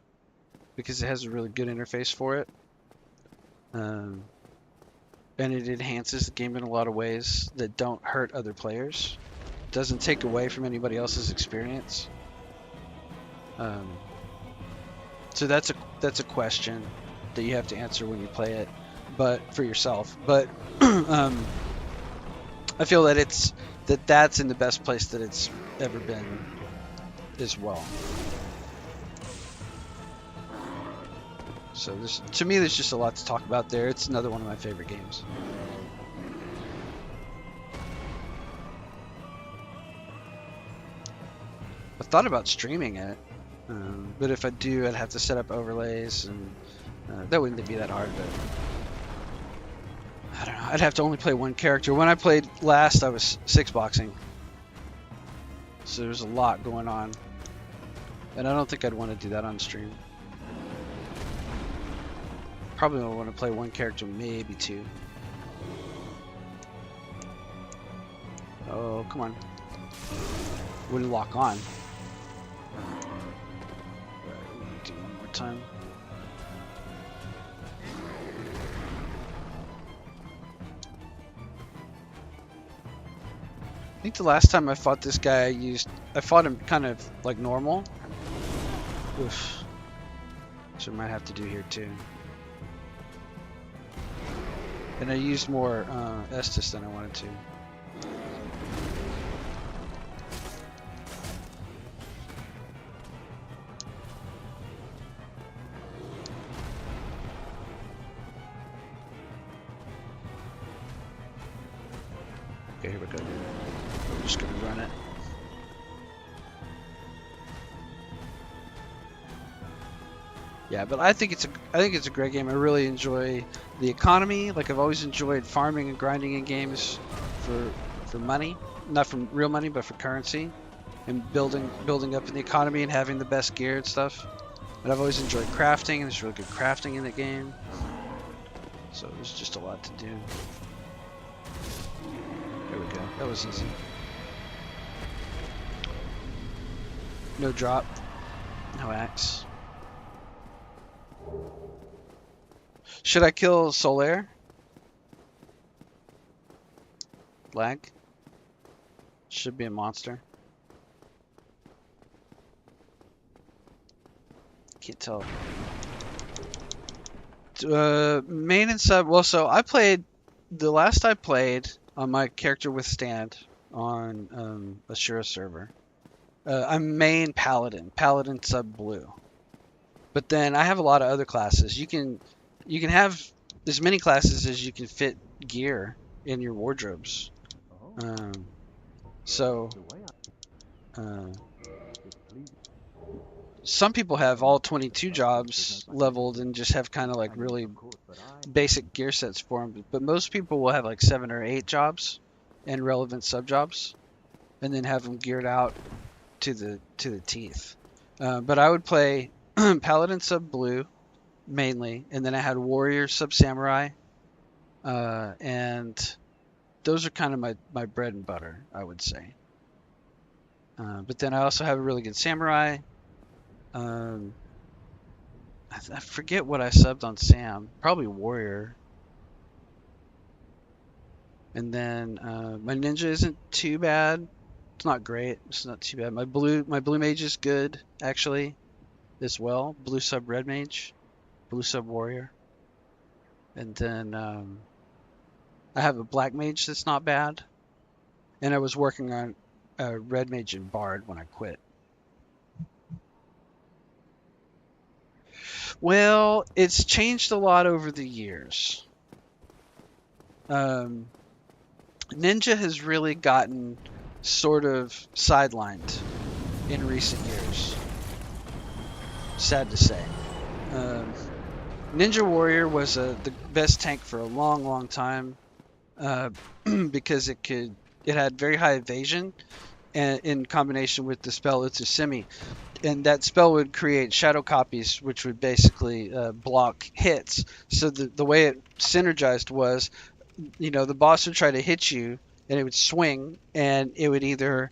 because it has a really good interface for it. And it enhances the game in a lot of ways that don't hurt other players. Doesn't take away from anybody else's experience. So that's a question that you have to answer when you play it, but for yourself. But I feel that that's in the best place that it's ever been as well. So to me, there's just a lot to talk about there. It's another one of my favorite games. I thought about streaming it, but if I do, I'd have to set up overlays, and that wouldn't be that hard. But I don't know. I'd have to only play one character. When I played last, I was six boxing, so there's a lot going on, and I don't think I'd want to do that on stream. Probably only want to play one character, maybe two. Oh, come on. Wouldn't lock on. Do one more time. I think the last time I fought this guy, I fought him kind of like normal. Oof. So I might have to do here too. And I used more Estus than I wanted to. Okay, here we go. We're just gonna run it. Yeah, but I think it's a great game. I really enjoy the economy. Like I've always enjoyed farming and grinding in games for money, not from real money, but for currency, and building up in the economy and having the best gear and stuff. And I've always enjoyed crafting, and there's really good crafting in the game. So there's just a lot to do. There we go. That was easy. No drop. No axe. Should I kill Solaire? Lag? Should be a monster. Can't tell. Main and sub. Well, so I played. The last I played on my character Withstand on a Shura server. I'm main Paladin. Paladin sub blue. But then I have a lot of other classes. You can have as many classes as you can fit gear in your wardrobes. Some people have all 22 jobs leveled and just have kind of like really basic gear sets for them. But most people will have like 7 or 8 jobs and relevant sub jobs, and then have them geared out to the teeth. But I would play Paladin sub blue mainly, and then I had Warrior sub Samurai, and those are kind of my bread and butter, I would say. But then I also have a really good Samurai. I forget what I subbed on Sam. Probably Warrior. And then my Ninja isn't too bad. It's not great. It's not too bad. My blue mage is good actually, as well. Blue sub red mage, blue sub warrior. And then I have a black mage that's not bad. And I was working on a red mage and bard when I quit. Well, it's changed a lot over the years. Ninja has really gotten sort of sidelined in recent years. Sad to say. Ninja Warrior was the best tank for a long time because it had very high evasion, and in combination with the spell Utsusimi. And that spell would create shadow copies, which would basically block hits. So the way it synergized was, the boss would try to hit you, and it would swing, and it would either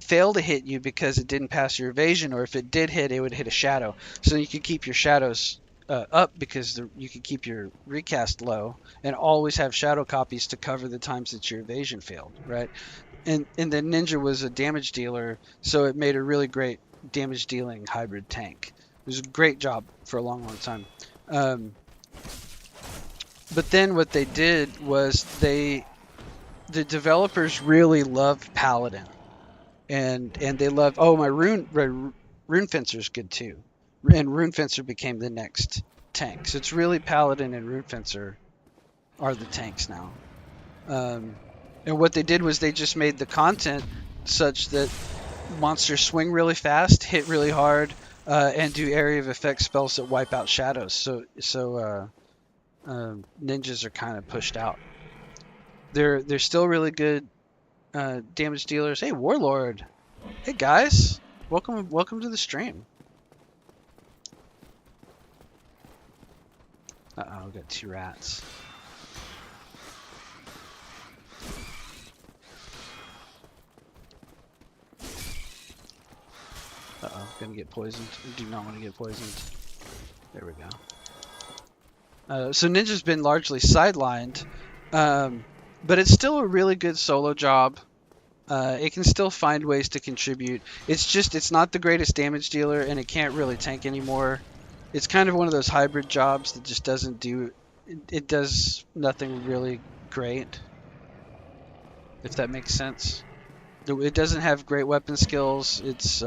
fail to hit you because it didn't pass your evasion, or if it did hit, it would hit a shadow. So you could keep your shadows up because you could keep your recast low, and always have shadow copies to cover the times that your evasion failed, right? And then Ninja was a damage dealer, so it made a really great damage dealing hybrid tank. It was a great job for a long time. But then what they did was the developers really loved Paladin, and they loved my rune fencer's good too. and Rune Fencer became the next tank. So it's really Paladin and Rune Fencer are the tanks now. And what they did was they just made the content such that monsters swing really fast, hit really hard, and do area of effect spells that wipe out shadows. So ninjas are kind of pushed out. They're still really good damage dealers. Hey, Warlord. Hey guys, welcome to the stream. Uh-oh, we got 2 rats. Uh-oh, gonna get poisoned. We do not want to get poisoned. There we go. So Ninja's been largely sidelined, but it's still a really good solo job. It can still find ways to contribute. It's not the greatest damage dealer, and it can't really tank anymore. It's kind of one of those hybrid jobs that just doesn't do... It does nothing really great, if that makes sense. It doesn't have great weapon skills. Its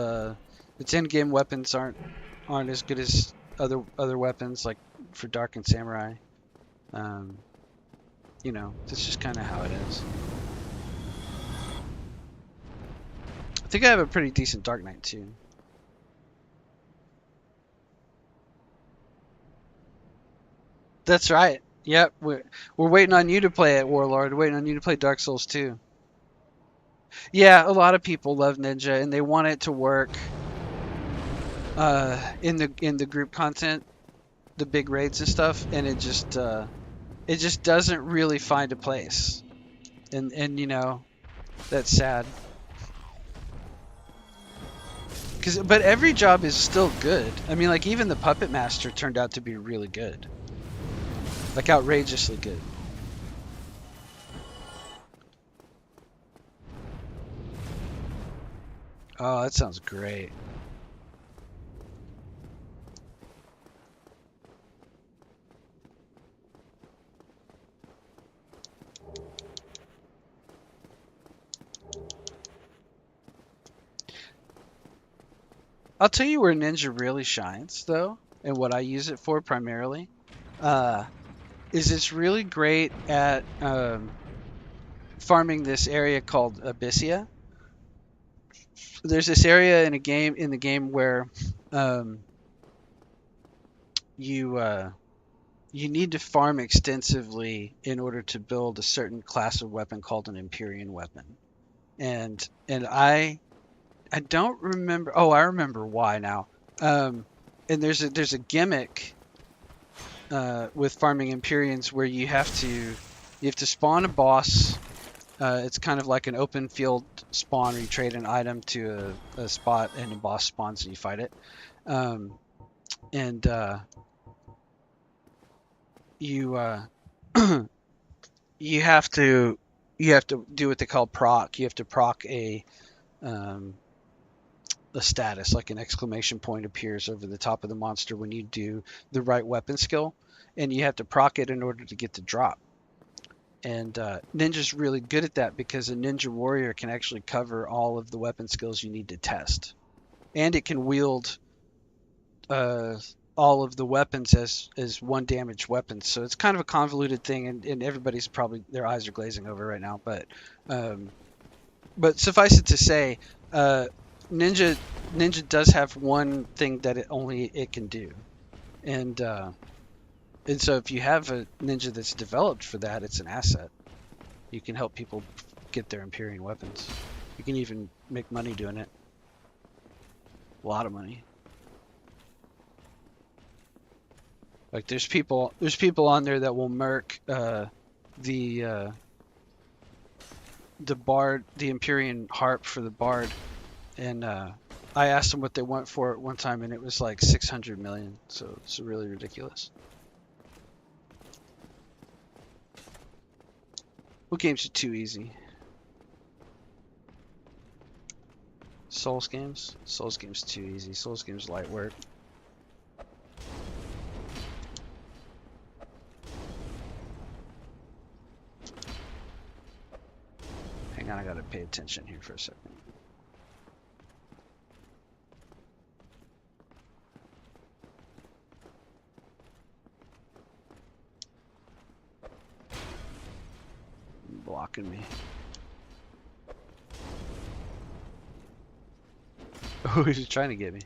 in-game weapons aren't as good as other weapons, like for Dark and Samurai. You know, that's just kind of how it is. I think I have a pretty decent Dark Knight too. That's right. Yep, we're waiting on you to play it, Warlord. We're waiting on you to play Dark Souls 2. Yeah, a lot of people love Ninja and they want it to work in the group content, the big raids and stuff, and it just doesn't really find a place. And you know, that's sad. But every job is still good. I mean, like even the Puppet Master turned out to be really good. Like outrageously good. Oh, that sounds great. I'll tell you where Ninja really shines, though, and what I use it for primarily, is it's really great at farming this area called Abyssia. There's this area in the game where you need to farm extensively in order to build a certain class of weapon called an Empyrean weapon, and I don't remember. Oh, I remember why now. And there's a gimmick with farming Empyreans where you have to spawn a boss. It's kind of like an open field spawn where you trade an item to a spot and a boss spawns and you fight it. And you you have to do what they call proc. You have to proc a status, like an exclamation point appears over the top of the monster when you do the right weapon skill, and you have to proc it in order to get the drop. And Ninja's really good at that because a Ninja Warrior can actually cover all of the weapon skills you need to test. And it can wield all of the weapons as one damage weapons. So it's kind of a convoluted thing, and everybody's probably, their eyes are glazing over right now. But suffice it to say, Ninja does have one thing that it can do. And so if you have a ninja that's developed for that, it's an asset. You can help people get their Empyrean weapons. You can even make money doing it. A lot of money. Like there's people on there that will merc the bard, the Empyrean harp for the bard, and I asked them what they want for it one time, and it was like 600 million. So it's really ridiculous. What games are too easy? Souls games? Souls games too easy. Souls games light work. Hang on, I gotta pay attention here for a second. poking me. Oh, he's trying to get me.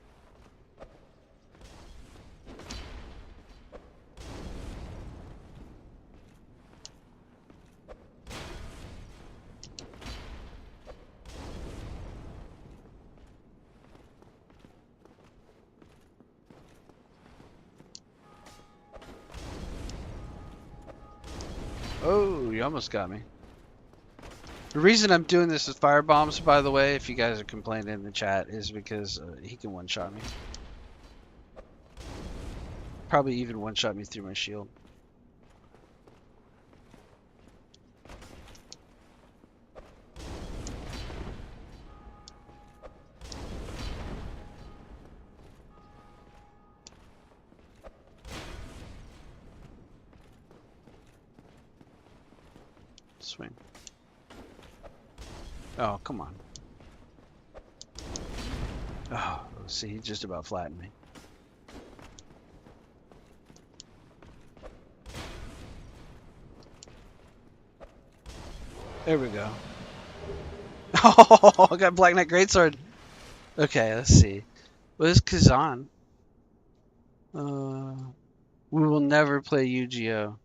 Oh, you almost got me. The reason I'm doing this with fire bombs, by the way, if you guys are complaining in the chat, is because he can one-shot me. Probably even one-shot me through my shield. Swing. Oh, come on. Oh, see, he just about flattened me. There we go. Oh, I got Black Knight Greatsword. Okay, let's see. What is Kazan? We will never play Yu-Gi-Oh.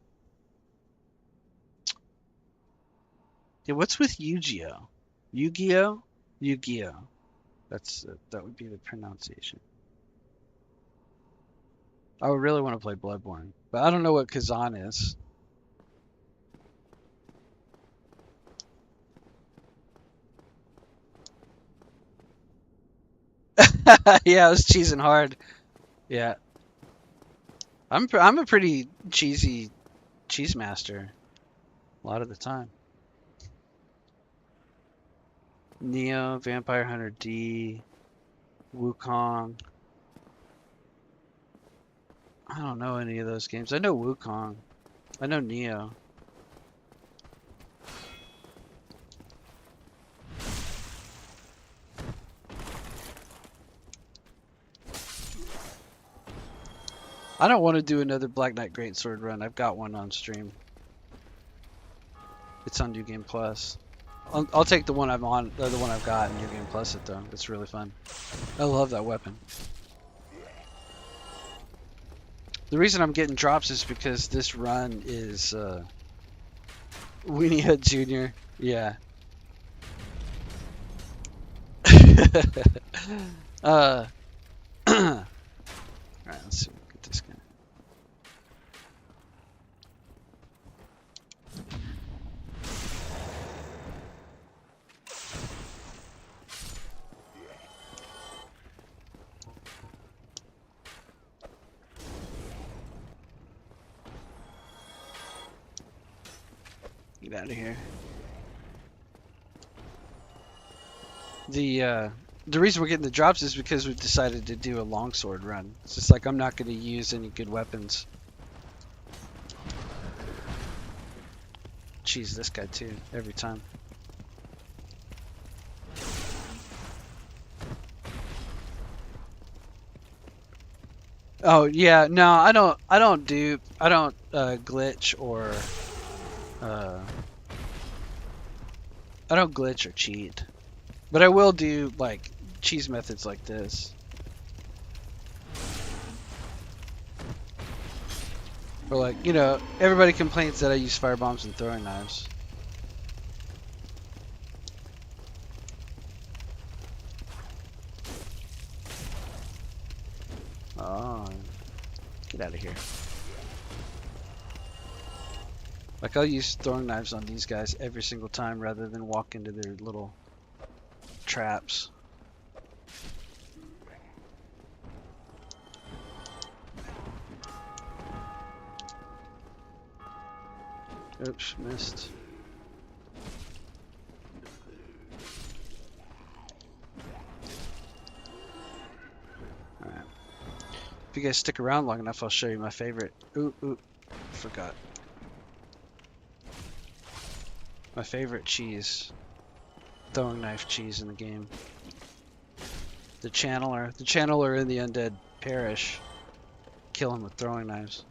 Yeah, what's with Yu-Gi-Oh? Yu-Gi-Oh? Yu-Gi-Oh. That would be the pronunciation. I would really want to play Bloodborne, but I don't know what Kazan is. Yeah, I was cheesing hard. Yeah, I'm a pretty cheesy cheese master a lot of the time. Neo, Vampire Hunter D, Wukong. I don't know any of those games. I know Wukong. I know Neo. I don't want to do another Black Knight Greatsword run. I've got one on stream. It's on New Game Plus. I'll take the one I'm on, or the one I've got in New Game Plus it though. It's really fun. I love that weapon. The reason I'm getting drops is because this run is Weenie Hut Jr. Yeah. Alright, let's see. Get this guy. Get out of here. The reason we're getting the drops is because we've decided to do a longsword run. It's just like I'm not going to use any good weapons. Cheese this guy too, every time. Oh yeah, no, I don't glitch or I don't glitch or cheat. But I will do like cheese methods like this. Or like, you know, everybody complains that I use fire bombs and throwing knives. Oh, get out of here. Like I'll use throwing knives on these guys every single time rather than walk into their little traps. Oops, missed. Alright. If you guys stick around long enough, I'll show you my favorite. Ooh, forgot. My favorite cheese. Throwing knife cheese in the game. The channeler in the undead parish. Kill him with throwing knives.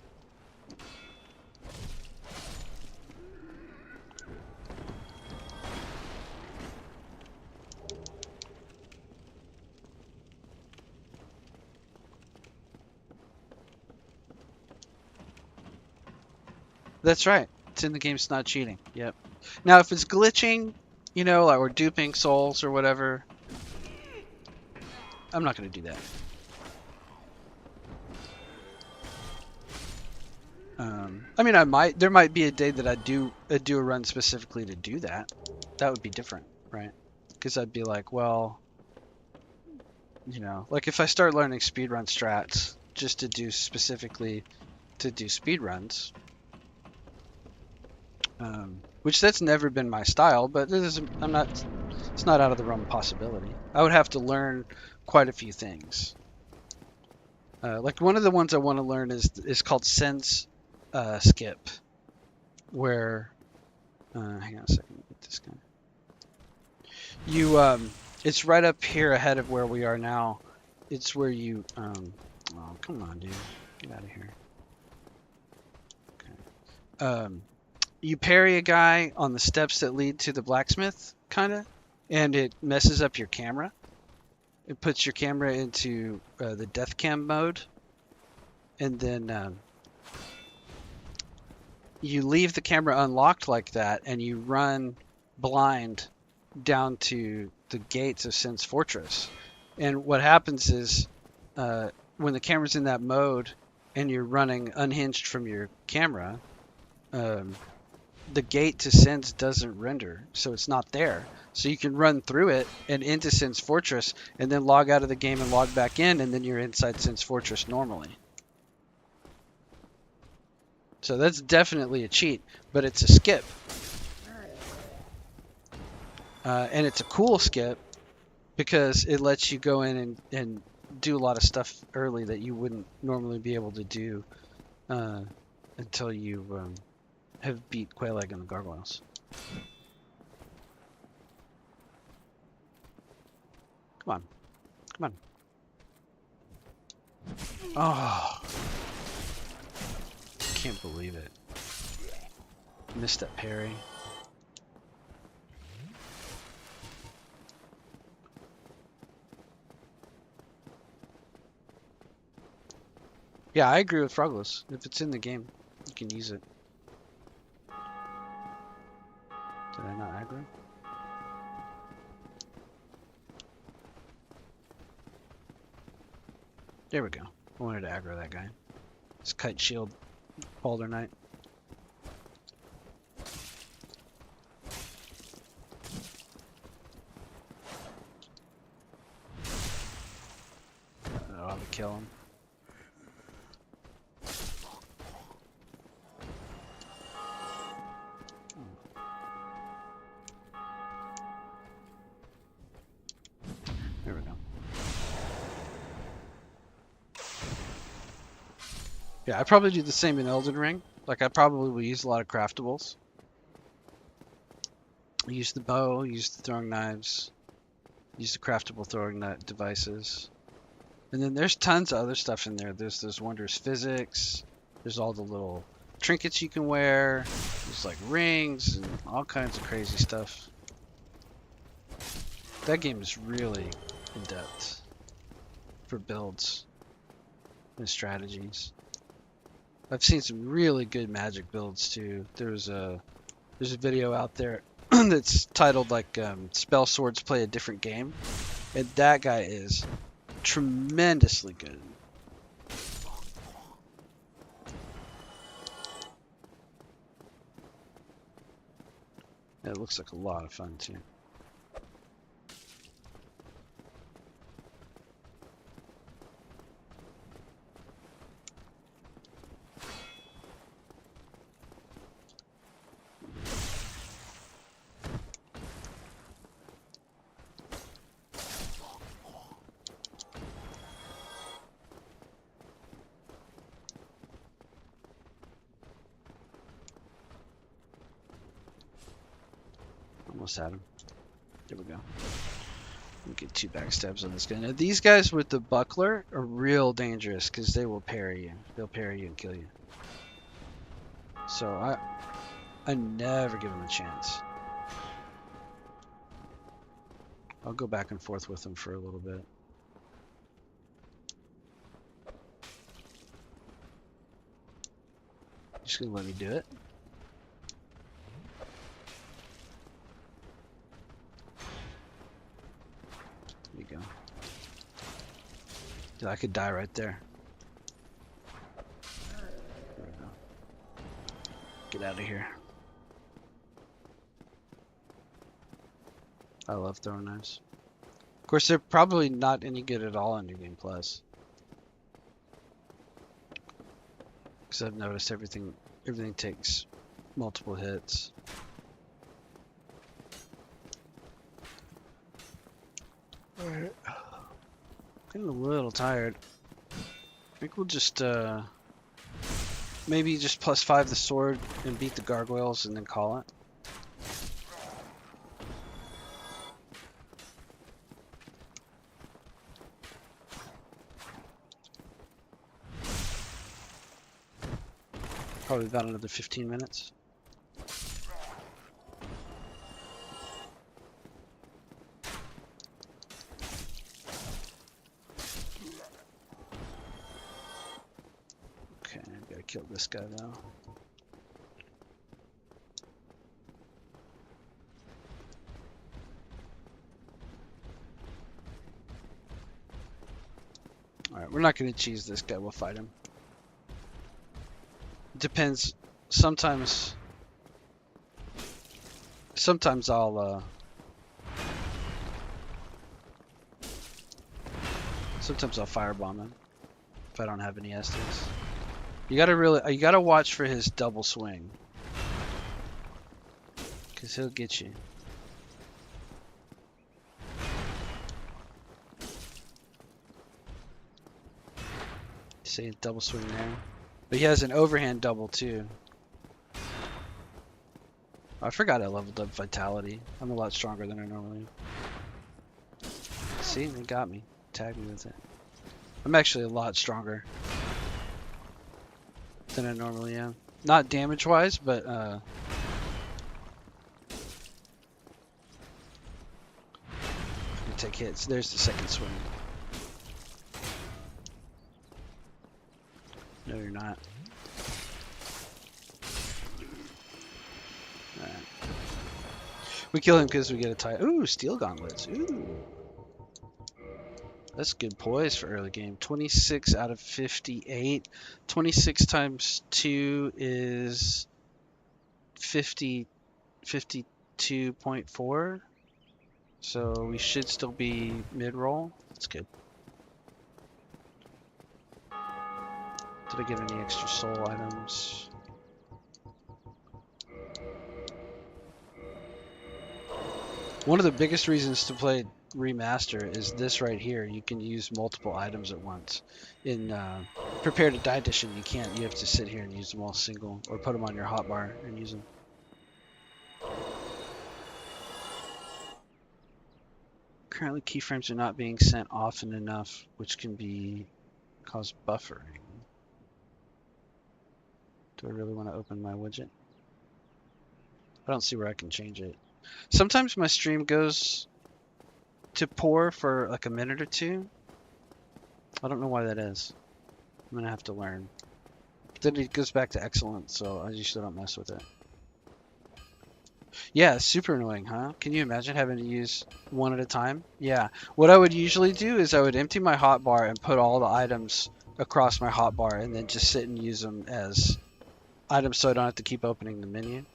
That's right. It's in the game. It's not cheating. Yep. Now, if it's glitching, you know, like, or duping souls or whatever, I'm not going to do that. I mean, I might. There might be a day that I do a run specifically to do that. That would be different, right? Because I'd be like, well, you know, like if I start learning speedrun strats just to do specifically to do speedruns, which that's never been my style, but this is I'm not. It's not out of the realm of possibility. I would have to learn quite a few things. Like one of the ones I want to learn is called sense skip, where hang on a second, get this guy. You it's right up here ahead of where we are now. It's where you oh, come on, dude, get out of here. Okay. You parry a guy on the steps that lead to the blacksmith, kind of, and it messes up your camera. It puts your camera into the death cam mode, and then you leave the camera unlocked like that, and you run blind down to the gates of Sin's Fortress. And what happens is when the camera's in that mode and you're running unhinged from your camera, the gate to Sin's doesn't render, so it's not there. So you can run through it and into Sin's Fortress, and then log out of the game and log back in, and then you're inside Sin's Fortress normally. So that's definitely a cheat, but it's a skip. And it's a cool skip because it lets you go in and do a lot of stuff early that you wouldn't normally be able to do until you have beat Quelaag and the Gargoyles. Come on. Come on. Oh. Can't believe it. Missed that parry. Yeah, I agree with Frogless. If it's in the game, you can use it. Did I not aggro? There we go. I wanted to aggro that guy. It's Kite Shield Balder Knight. I'll have to kill him. There we go. Yeah, I probably do the same in Elden Ring. Like, I probably will use a lot of craftables. Use the bow, use the throwing knives, use the craftable throwing devices. And then there's tons of other stuff in there. There's those wondrous physics. There's all the little trinkets you can wear. There's like rings and all kinds of crazy stuff. That game is really in depth for builds and strategies. I've seen some really good magic builds too. There's a video out there that's titled like Spell Swords Play a Different Game, and that guy is tremendously good. It looks like a lot of fun too. Almost had him. There we go. We'll get 2 backstabs on this guy. Now these guys with the buckler are real dangerous because they will parry you. They'll parry you and kill you. So I never give them a chance. I'll go back and forth with them for a little bit. Just gonna let me do it. Yeah, I could die right there. Get out of here. I love throwing knives. Of course, they're probably not any good at all in New Game Plus. Because I've noticed everything takes multiple hits. Alright. Getting a little tired. I think we'll just maybe just +5 the sword and beat the gargoyles and then call it. Probably about another 15 minutes. Okay, gotta kill this guy though. Alright, we're not gonna cheese this guy, we'll fight him. Depends. Sometimes I'll firebomb him if I don't have any Estus. You gotta watch for his double swing, cause he'll get you. See a double swing there, but he has an overhand double too. I forgot I leveled up vitality. I'm a lot stronger than I normally am. See, they got me. Tagged me with it. I'm actually a lot stronger than I normally am. Not damage-wise, but I can take hits. There's the second swing. No, you're not. Alright. We kill him because we get a tie. Ooh, steel gauntlets. Ooh. That's good poise for early game. 26 out of 58. 26 times 2 is 52.4. So we should still be mid-roll. That's good. Did I get any extra soul items? One of the biggest reasons to play Remaster is this right here. You can use multiple items at once. In Prepare to Die Edition, you can't. You have to sit here and use them all single, or put them on your hotbar and use them. Currently, keyframes are not being sent often enough, which can cause buffering. Do I really want to open my widget? I don't see where I can change it. Sometimes my stream goes to poor for like a minute or two. I don't know why that is. I'm gonna have to learn. Then it goes back to excellent, so I usually don't mess with it. Yeah, super annoying, huh? Can you imagine having to use one at a time? Yeah. What I would usually do is I would empty my hotbar and put all the items across my hotbar and then just sit and use them as items so I don't have to keep opening the menu.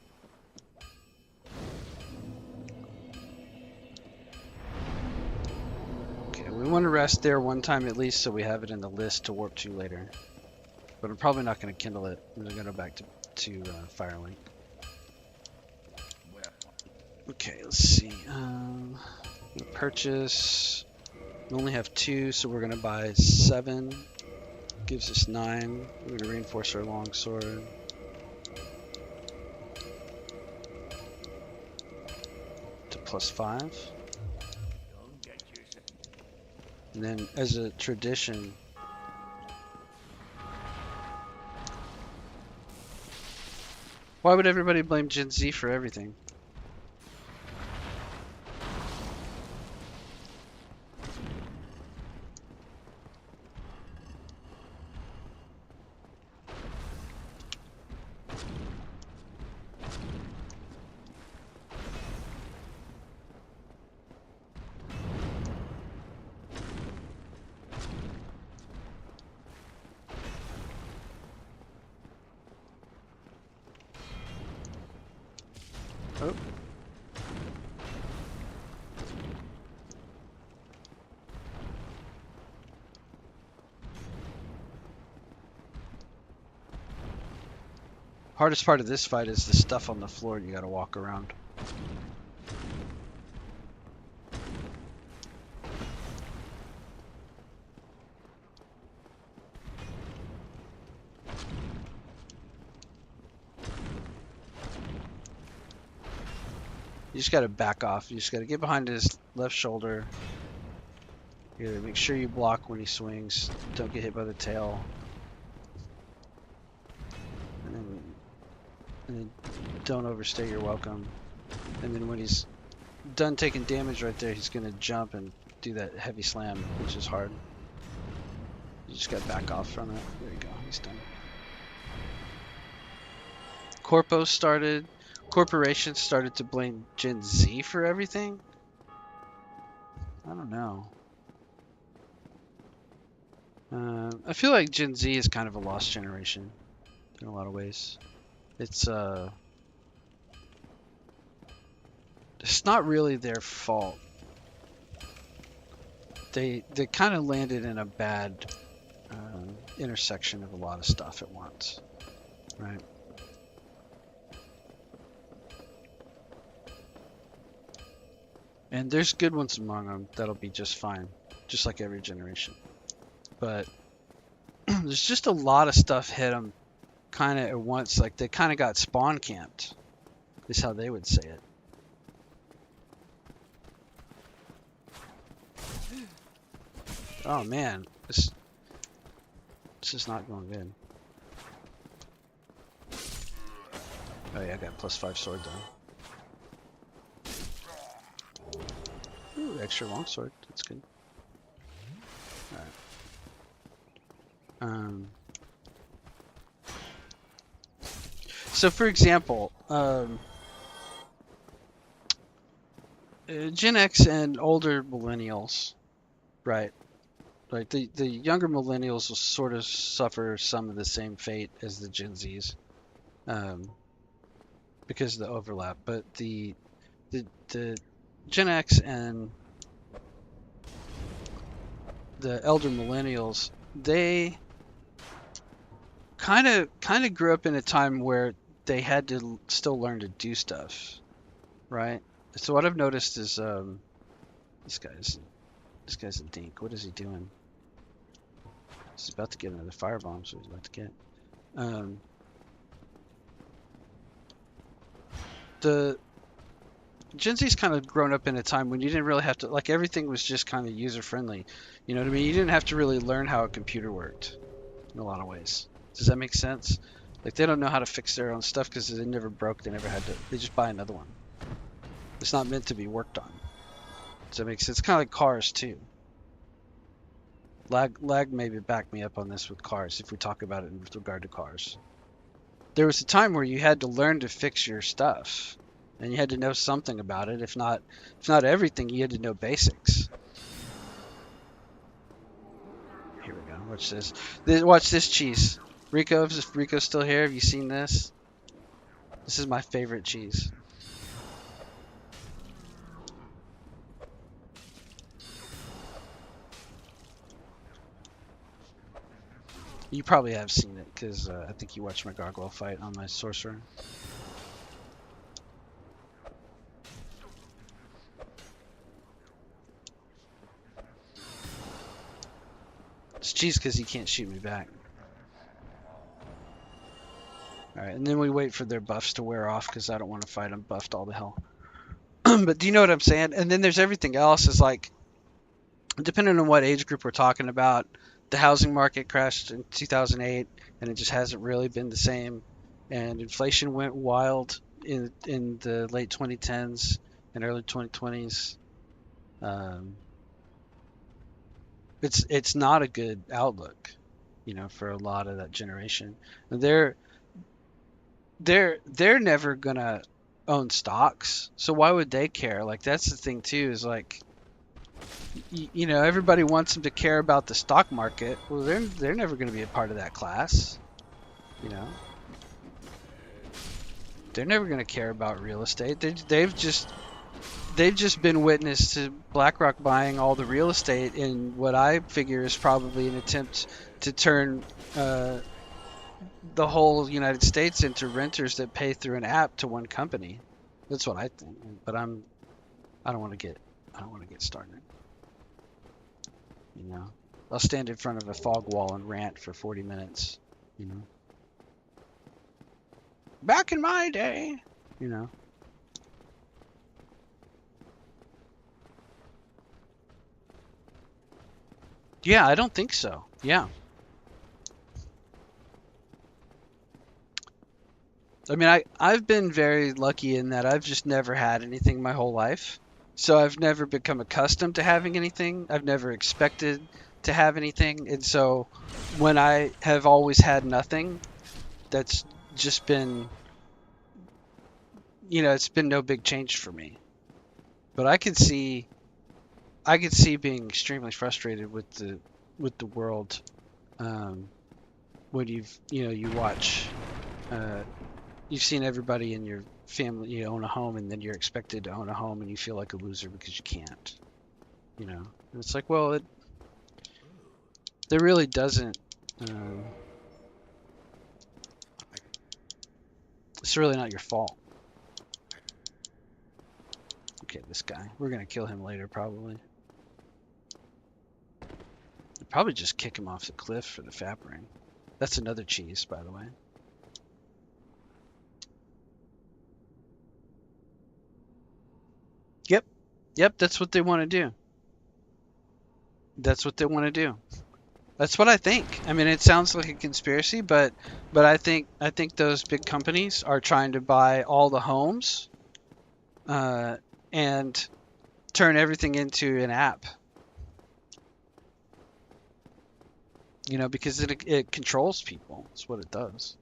Okay, we want to rest there one time at least so we have it in the list to warp to later. But I'm probably not going to kindle it. I'm going to go back to Firelink. Okay, let's see. Purchase. We only have 2, so we're going to buy 7. Gives us 9. We're going to reinforce our longsword. To +5. And then, as a tradition, why would everybody blame Gen Z for everything? Hardest part of this fight is the stuff on the floor you gotta walk around. You just gotta back off. You just gotta get behind his left shoulder. You gotta make sure you block when he swings. Don't get hit by the tail. And then don't overstay your welcome. And then when he's done taking damage right there, he's gonna jump and do that heavy slam, which is hard. You just gotta back off from it. There you go, he's done. Corporations started to blame Gen Z for everything. I don't know. I feel like Gen Z is kind of a lost generation in a lot of ways. It's not really their fault. They kind of landed in a bad intersection of a lot of stuff at once, right? And there's good ones among them that'll be just fine, just like every generation. But there's just a lot of stuff hit them kind of at once. Like they kind of got spawn camped, is how they would say it. Oh man, this is not going good. Oh yeah, I got +5 sword done. Ooh, extra longsword. That's good. Alright. So for example, Gen X and older millennials, right? Like the younger millennials will sort of suffer some of the same fate as the Gen Zs, because of the overlap. But the Gen X and the elder millennials, they kind of grew up in a time where they had to still learn to do stuff, right? So what I've noticed is this guy's a dink. What is he doing? He's about to get another firebomb, so he's about to get. The Gen Z's kind of grown up in a time when you didn't really have to, like, everything was just kind of user friendly. You know what I mean? You didn't have to really learn how a computer worked in a lot of ways. Does that make sense? Like, they don't know how to fix their own stuff because they never broke. They never had to. They just buy another one. It's not meant to be worked on. Does that make sense? It's kind of like cars too. Lag maybe back me up on this with cars if we talk about it in regard to cars. There was a time where you had to learn to fix your stuff, and you had to know something about it. If not everything, you had to know basics. Here we go. Watch this. Watch this cheese. Rico, if Rico's still here, have you seen this? This is my favorite cheese. You probably have seen it because I think you watched my gargoyle fight on my sorcerer. It's cheese because he can't shoot me back. Alright, and then we wait for their buffs to wear off because I don't want to fight them buffed all the hell. But do you know what I'm saying? And then there's everything else. Is like, depending on what age group we're talking about, the housing market crashed in 2008, and it just hasn't really been the same. And inflation went wild in the late 2010s and early 2020s. It's not a good outlook, you know, for a lot of that generation. And they're never gonna own stocks, so why would they care? Like, that's the thing too, is like, you know, everybody wants them to care about the stock market. Well, they're never going to be a part of that class, you know. They're never going to care about real estate. They've just been witness to BlackRock buying all the real estate in what I figure is probably an attempt to turn the whole United States into renters that pay through an app to one company. That's what I think. But I don't want to get started. You know, I'll stand in front of a fog wall and rant for 40 minutes. You know, back in my day. You know. Yeah, I don't think so. Yeah. I mean, I've been very lucky in that I've just never had anything my whole life. So I've never become accustomed to having anything. I've never expected to have anything. And so when I have always had nothing, that's just been, it's been no big change for me. But I could see being extremely frustrated with the world when you watch uh, you've seen everybody in your family own a home, and then you're expected to own a home, and you feel like a loser because you can't. And it's like, well, there really doesn't. Um, it's really not your fault. Okay, this guy. We're gonna kill him later, probably. I'll probably just kick him off the cliff for the fap ring. That's another cheese, by the way. Yep, yep. That's what they want to do. That's what they want to do. That's what I think. I mean, it sounds like a conspiracy, but I think those big companies are trying to buy all the homes, uh, and turn everything into an app. Because it controls people. That's what it does.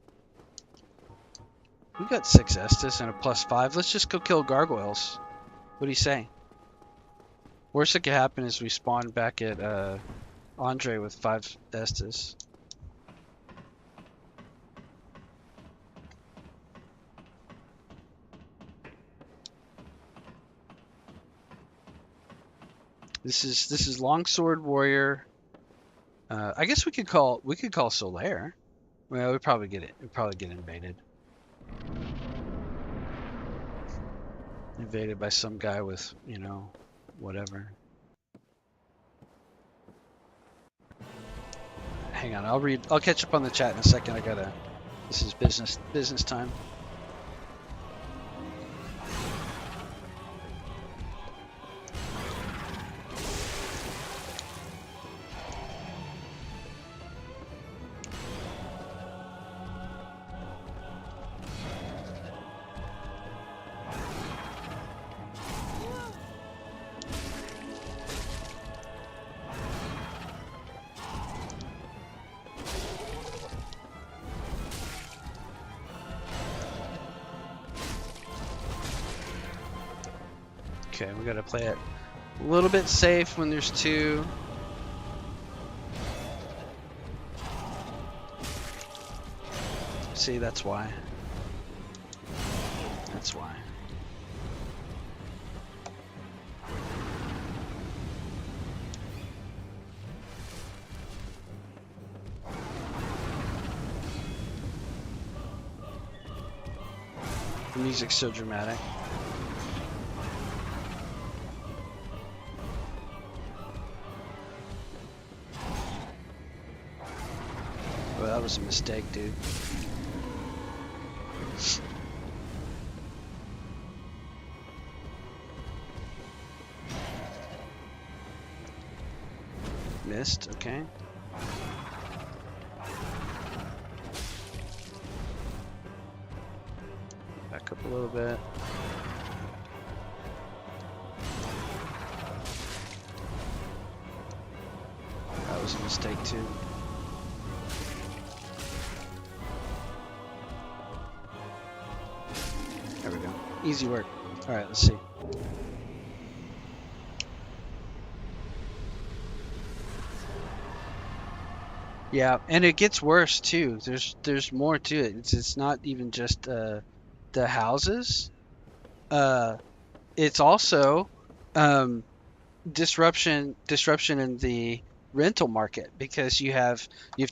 We got 6 Estus and a +5. Let's just go kill gargoyles. What do you say? Worst that could happen is we spawn back at Andre with 5 Estus. This is Longsword Warrior. I guess we could call Solaire. Well, we'd probably get invaded. Invaded by some guy with, whatever. Hang on, I'll catch up on the chat in a second. This is business time. Okay, we gotta play it a little bit safe when there's 2. See, that's why. That's why. The music's so dramatic. Well, that was a mistake, dude. Missed, okay. Back up a little bit. That was a mistake too. There we go. Easy work. Alright, let's see. Yeah, and it gets worse too. There's more to it. It's not even just the houses. It's also disruption in the rental market, because you have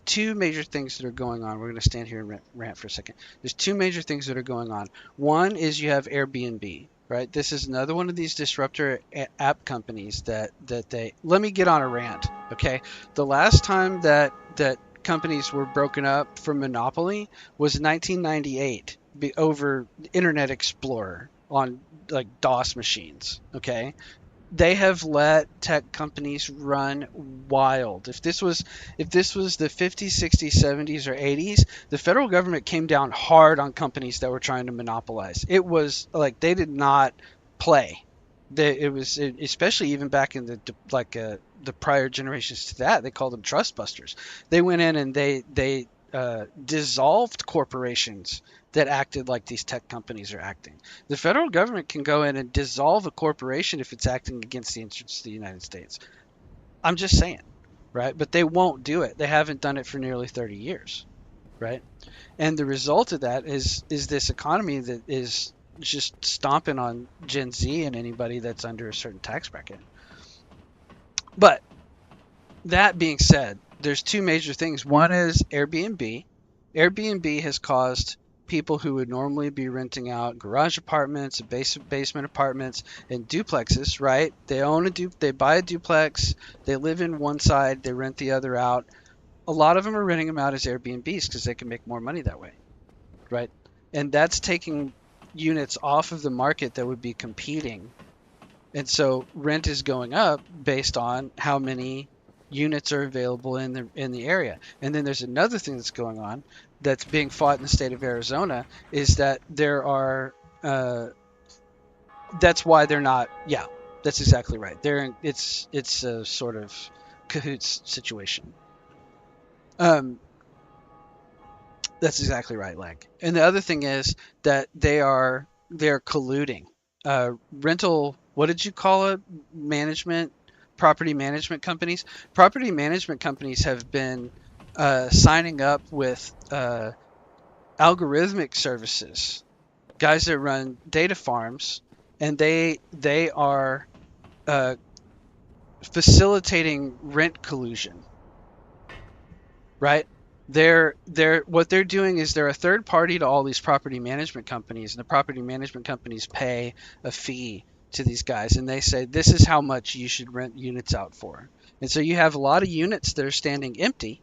two major things that are going on. We're going to stand here and rant for a second. There's two major things that are going on. One is you have Airbnb, right? This is another one of these disruptor app companies that they let me get on a rant, okay? The last time that companies were broken up from monopoly was 1998 over Internet Explorer on like DOS machines, okay? They have let tech companies run wild. If this was the 50s, 60s, 70s, or 80s, the federal government came down hard on companies that were trying to monopolize. It was like they did not play. It was especially even back in the prior generations to that, they called them trust busters. They went in and they dissolved corporations that acted like these tech companies are acting. The federal government can go in and dissolve a corporation if it's acting against the interests of the United States. I'm just saying, right? But they won't do it. They haven't done it for nearly 30 years, right? And the result of that is this economy that is just stomping on Gen Z and anybody that's under a certain tax bracket. But that being said, there's two major things. One is Airbnb. Airbnb has caused people who would normally be renting out garage apartments, basement apartments, and duplexes, right? They buy a duplex, they live in one side, they rent the other out. A lot of them are renting them out as Airbnbs because they can make more money that way, right? And that's taking units off of the market that would be competing. And so rent is going up based on how many units are available in the area. And then there's another thing that's going on that's being fought in the state of Arizona is that there are that's why they're not. Yeah, that's exactly right. It's a sort of cahoots situation. Um, That's exactly right, Leg. And the other thing is that they're colluding. Rental, what did you call it? Management, property management companies. Property management companies have been signing up with algorithmic services, guys that run data farms, and they are uh, facilitating rent collusion, right? They're what they're doing is they're a third party to all these property management companies, and the property management companies pay a fee to these guys, and they say this is how much you should rent units out for. And so you have a lot of units that are standing empty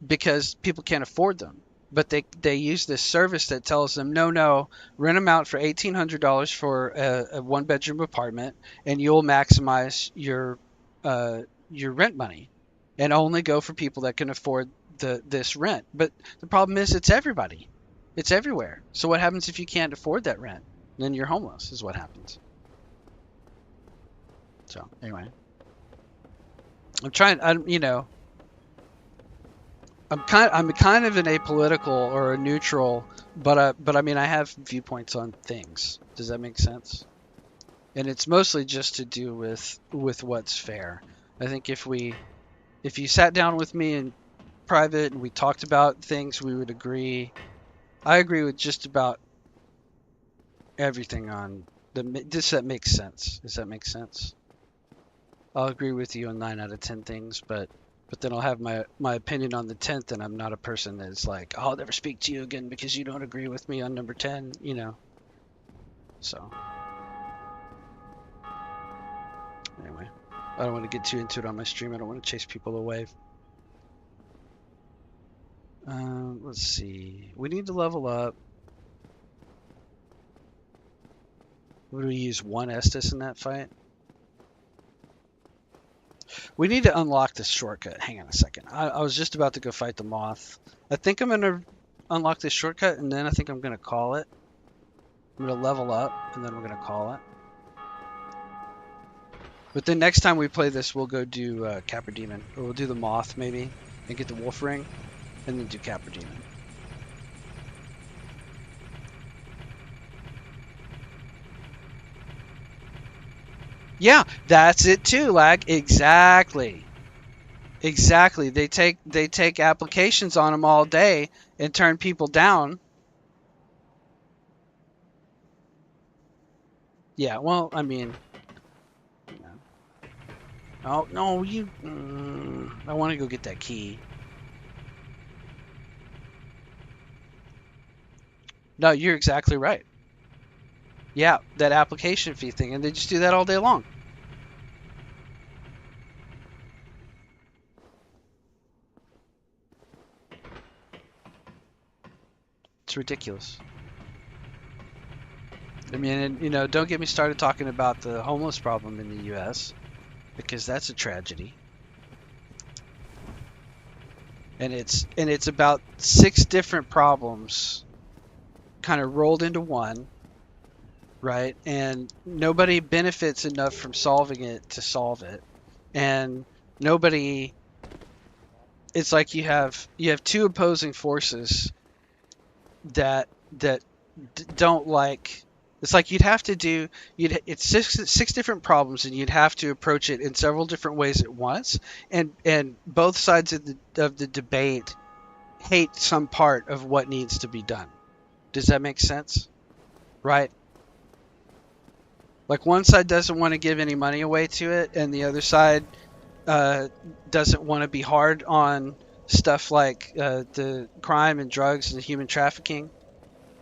because people can't afford them. But they use this service that tells them, no, rent them out for $1,800 for a one bedroom apartment, and you'll maximize your rent money, and only go for people that can afford this rent. But the problem is, it's everybody, it's everywhere. So what happens if you can't afford that rent? Then you're homeless, is what happens. So anyway, I'm trying. I'm kind of an apolitical or a neutral, but I mean I have viewpoints on things. Does that make sense? And it's mostly just to do with what's fair. I think if you sat down with me in private and we talked about things, we would agree. I agree with just about everything on this that makes sense. Does that make sense? I'll agree with you on 9 out of 10 things, but then I'll have my opinion on the 10th, and I'm not a person that's like, I'll never speak to you again because you don't agree with me on number 10, So, anyway, I don't want to get too into it on my stream. I don't want to chase people away. Let's see. We need to level up. Would we use one Estus in that fight? We need to unlock this shortcut. Hang on a second. I was just about to go fight the moth. I think I'm going to unlock this shortcut, and then I think I'm going to call it. I'm going to level up, and then we're going to call it. But then next time we play this, we'll go do Capra Demon. Or we'll do the moth, maybe, and get the wolf ring, and then do Capra Demon. Yeah, that's it too, Lag. Exactly. Exactly. They take applications on them all day and turn people down. Yeah, well, I mean, Oh, no, you... I want to go get that key. No, you're exactly right. Yeah, that application fee thing, and they just do that all day long. It's ridiculous. I mean, and, you know, don't get me started talking about the homeless problem in the U.S., because that's a tragedy. And it's about 6 different problems kind of rolled into one, right? And nobody benefits enough from solving it to solve it. And nobody, it's like you have 2 opposing forces that don't like. It's like you'd have to do it's six different problems, and you'd have to approach it in several different ways at once, and both sides of the debate hate some part of what needs to be done. Does that make sense? Right? Like one side doesn't want to give any money away to it, and the other side doesn't want to be hard on stuff like the crime and drugs and human trafficking.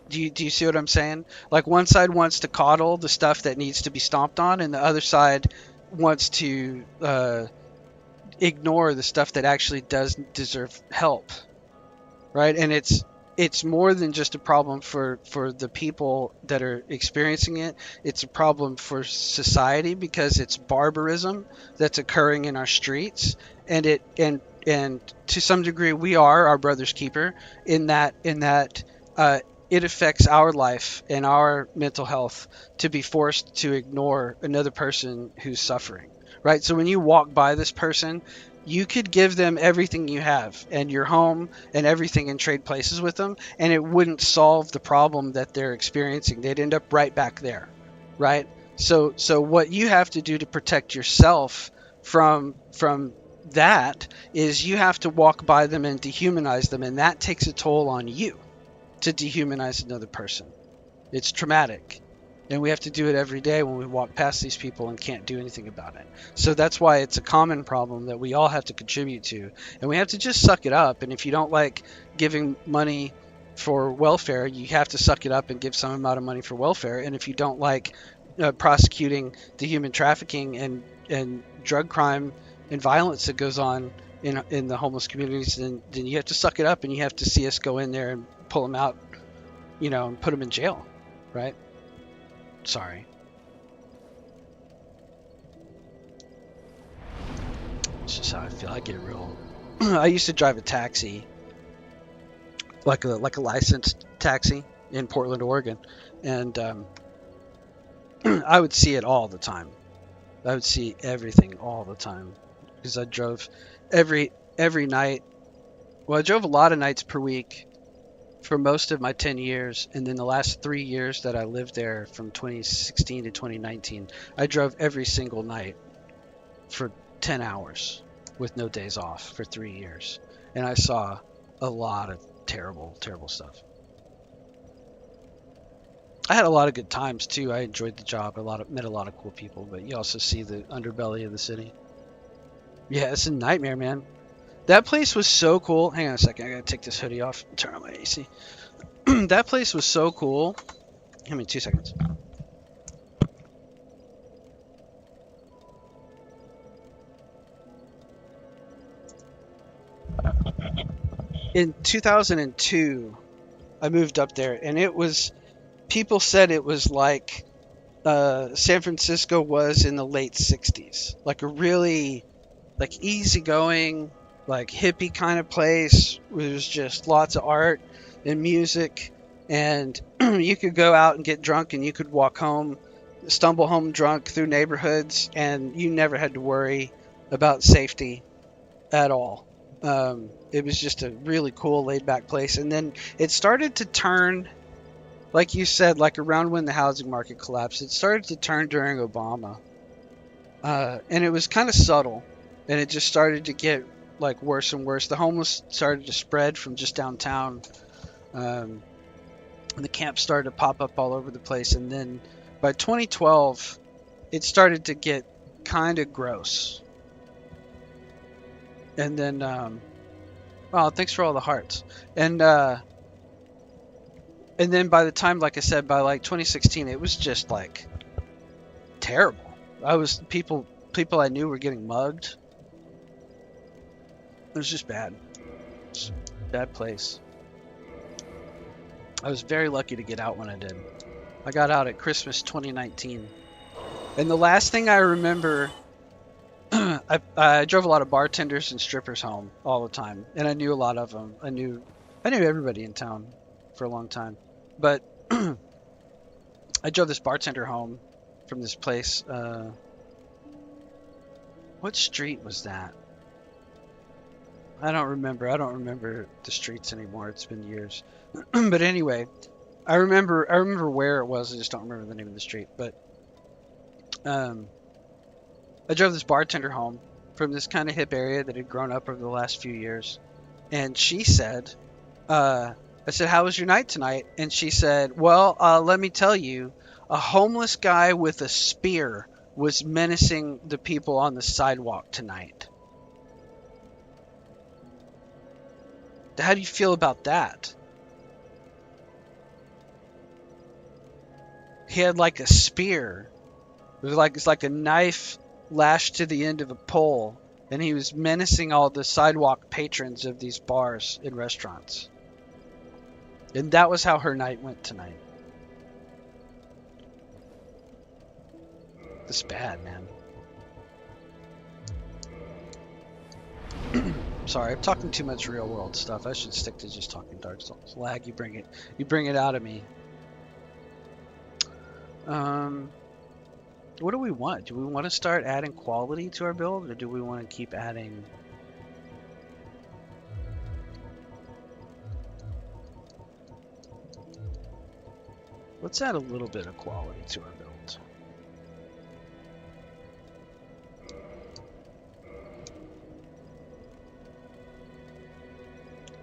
Do you see what I'm saying? Like one side wants to coddle the stuff that needs to be stomped on, and the other side wants to ignore the stuff that actually does deserve help, right? And it's more than just a problem for the people that are experiencing it. It's a problem for society because it's barbarism that's occurring in our streets, and and to some degree we are our brother's keeper in that uh, it affects our life and our mental health to be forced to ignore another person who's suffering, right? So when you walk by this person, you could give them everything you have and your home and everything and trade places with them, and it wouldn't solve the problem that they're experiencing. They'd end up right back there, right? So what you have to do to protect yourself from that is you have to walk by them and dehumanize them, and that takes a toll on you to dehumanize another person. It's traumatic. And we have to do it every day when we walk past these people and can't do anything about it. So that's why it's a common problem that we all have to contribute to. And we have to just suck it up. And if you don't like giving money for welfare, you have to suck it up and give some amount of money for welfare. And if you don't like prosecuting the human trafficking and drug crime and violence that goes on in the homeless communities, then you have to suck it up, and you have to see us go in there and pull them out, and put them in jail, right? Sorry. It's just how I feel. I get real. I used to drive a taxi, like a licensed taxi in Portland, Oregon, and I would see it all the time. I would see everything all the time because I drove every night. Well, I drove a lot of nights per week for most of my 10 years, and then the last 3 years that I lived there from 2016 to 2019, I drove every single night for 10 hours with no days off for 3 years. And I saw a lot of terrible, terrible stuff. I had a lot of good times too. I enjoyed the job. Met a lot of cool people, but you also see the underbelly of the city. Yeah, it's a nightmare, man. That place was so cool. Hang on a second. I gotta take this hoodie off and turn on my AC. That place was so cool. Give me 2 seconds. In 2002, I moved up there, and people said it was like San Francisco was in the late 60s. Like a really easygoing, like hippie kind of place. It was just lots of art and music, and you could go out and get drunk, and you could stumble home drunk through neighborhoods, and you never had to worry about safety at all. It was just a really cool, laid-back place. And then it started to turn, like you said, like around when the housing market collapsed. It started to turn during Obama, and it was kind of subtle. And it just started to get like worse and worse. The homeless started to spread from just downtown. And the camps started to pop up all over the place. And then by 2012, it started to get kind of gross. And then, well, thanks for all the hearts. And then by the time, like I said, by like 2016, it was just like terrible. People I knew were getting mugged. It was just bad. It's a bad place. I was very lucky to get out when I did. I got out at Christmas 2019. And the last thing I remember, I drove a lot of bartenders and strippers home all the time, and I knew a lot of them. I knew everybody in town for a long time. But I drove this bartender home from this place. What street was that? I don't remember. I don't remember the streets anymore. It's been years. But anyway, I remember where it was. I just don't remember the name of the street. But I drove this bartender home from this kind of hip area that had grown up over the last few years, and she said, I said, "How was your night tonight?" And she said, "Well, let me tell you, a homeless guy with a spear was menacing the people on the sidewalk tonight." How do you feel about that? He had like a spear. It's like a knife lashed to the end of a pole, and he was menacing all the sidewalk patrons of these bars and restaurants. And that was how her night went tonight. It's bad, man. Sorry, I'm talking too much real world stuff. I should stick to just talking Dark Souls. Lag, you bring it out of me. What do we want? Do we want to start adding quality to our build, or do we want to keep adding? Let's add a little bit of quality to our build.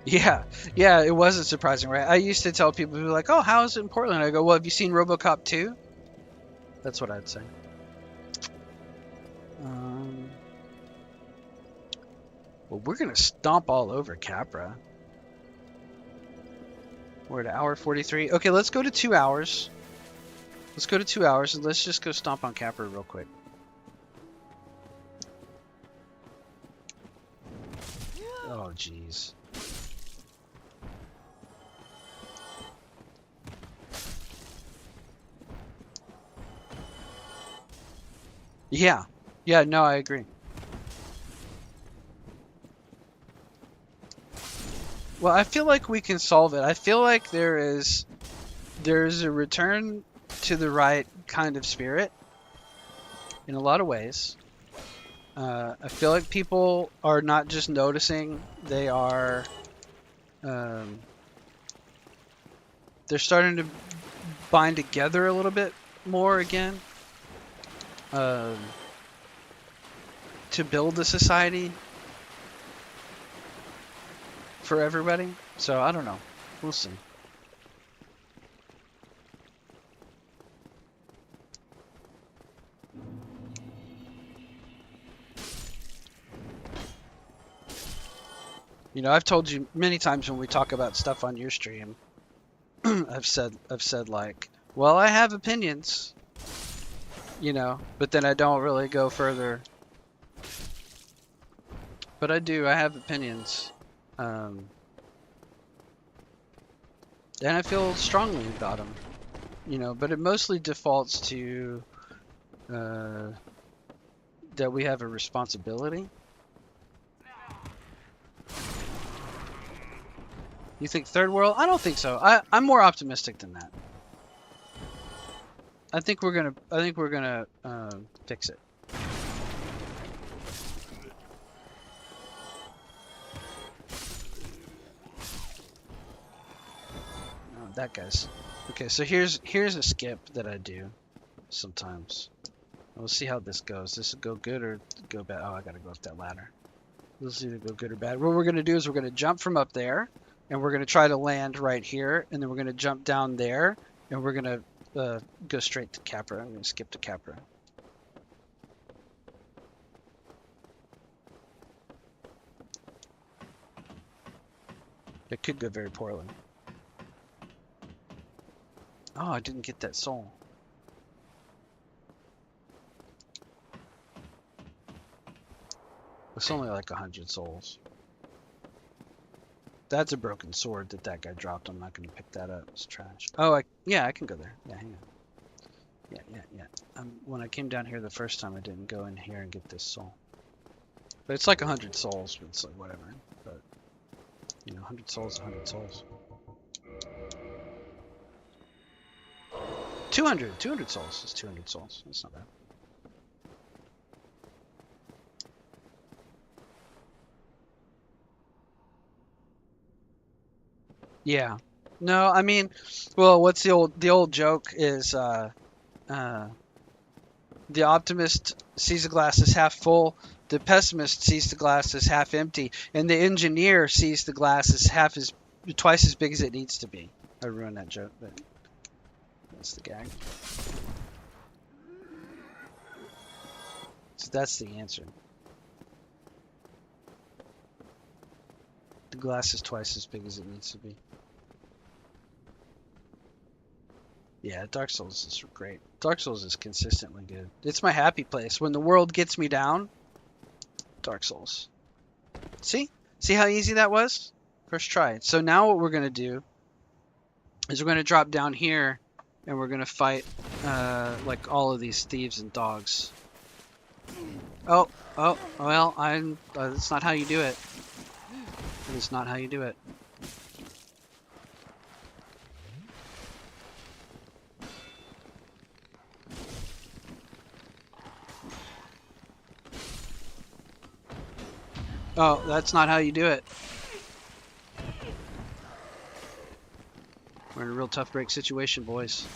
Yeah, it wasn't surprising, right? I used to tell people who were like, "Oh, how is it in Portland?" I go, "Well, have you seen RoboCop 2?" That's what I'd say. Well, we're gonna stomp all over Capra. We're at hour 43. Okay, let's go to 2 hours. Let's go to 2 hours, and let's just go stomp on Capra real quick. Oh, jeez. Yeah. Yeah, no, I agree. Well, I feel like we can solve it. I feel like there's a return to the right kind of spirit in a lot of ways. I feel like people are not just noticing, they are they're starting to bind together a little bit more again, to build a society for everybody. So I don't know. We'll see. You know, I've told you many times when we talk about stuff on your stream, I've said like, well, I have opinions, you know, but then I don't really go further. But I do. I have opinions. And I feel strongly about them, you know, but it mostly defaults to that we have a responsibility. You think third world? I don't think so. I'm more optimistic than that. I think we're gonna fix it. Oh, that guy's okay. So here's a skip that I do sometimes. We'll see how this goes. This will go good or go bad. Oh, I gotta go up that ladder. We'll see if it go good or bad. What we're gonna do is we're gonna jump from up there, and we're gonna try to land right here, and then we're gonna jump down there, and we're gonna go straight to Capra. I'm gonna skip to Capra. It could go very poorly. Oh, I didn't get that soul. It's only like 100 souls. That's a broken sword that that guy dropped. I'm not going to pick that up. It's trash. Oh, yeah, I can go there. Yeah, hang on. Yeah. When I came down here the first time, I didn't go in here and get this soul. But it's like 100 souls, but it's like whatever. But, you know, 100 souls, 100 souls. 200 souls is 200 souls. That's not bad. Yeah. No, I mean, well, what's the old joke is the optimist sees the glass as half full, the pessimist sees the glass as half empty, and the engineer sees the glass as twice as big as it needs to be. I ruined that joke, but that's the gag. So that's the answer. The glass is twice as big as it needs to be. Yeah, Dark Souls is great. Dark Souls is consistently good. It's my happy place. When the world gets me down, Dark Souls. See? See how easy that was? First try. So now what we're going to do is we're going to drop down here and we're going to fight like all of these thieves and dogs. Oh, well, that's not how you do it. That is not how you do it. Oh, that's not how you do it. We're in a real tough break situation, boys.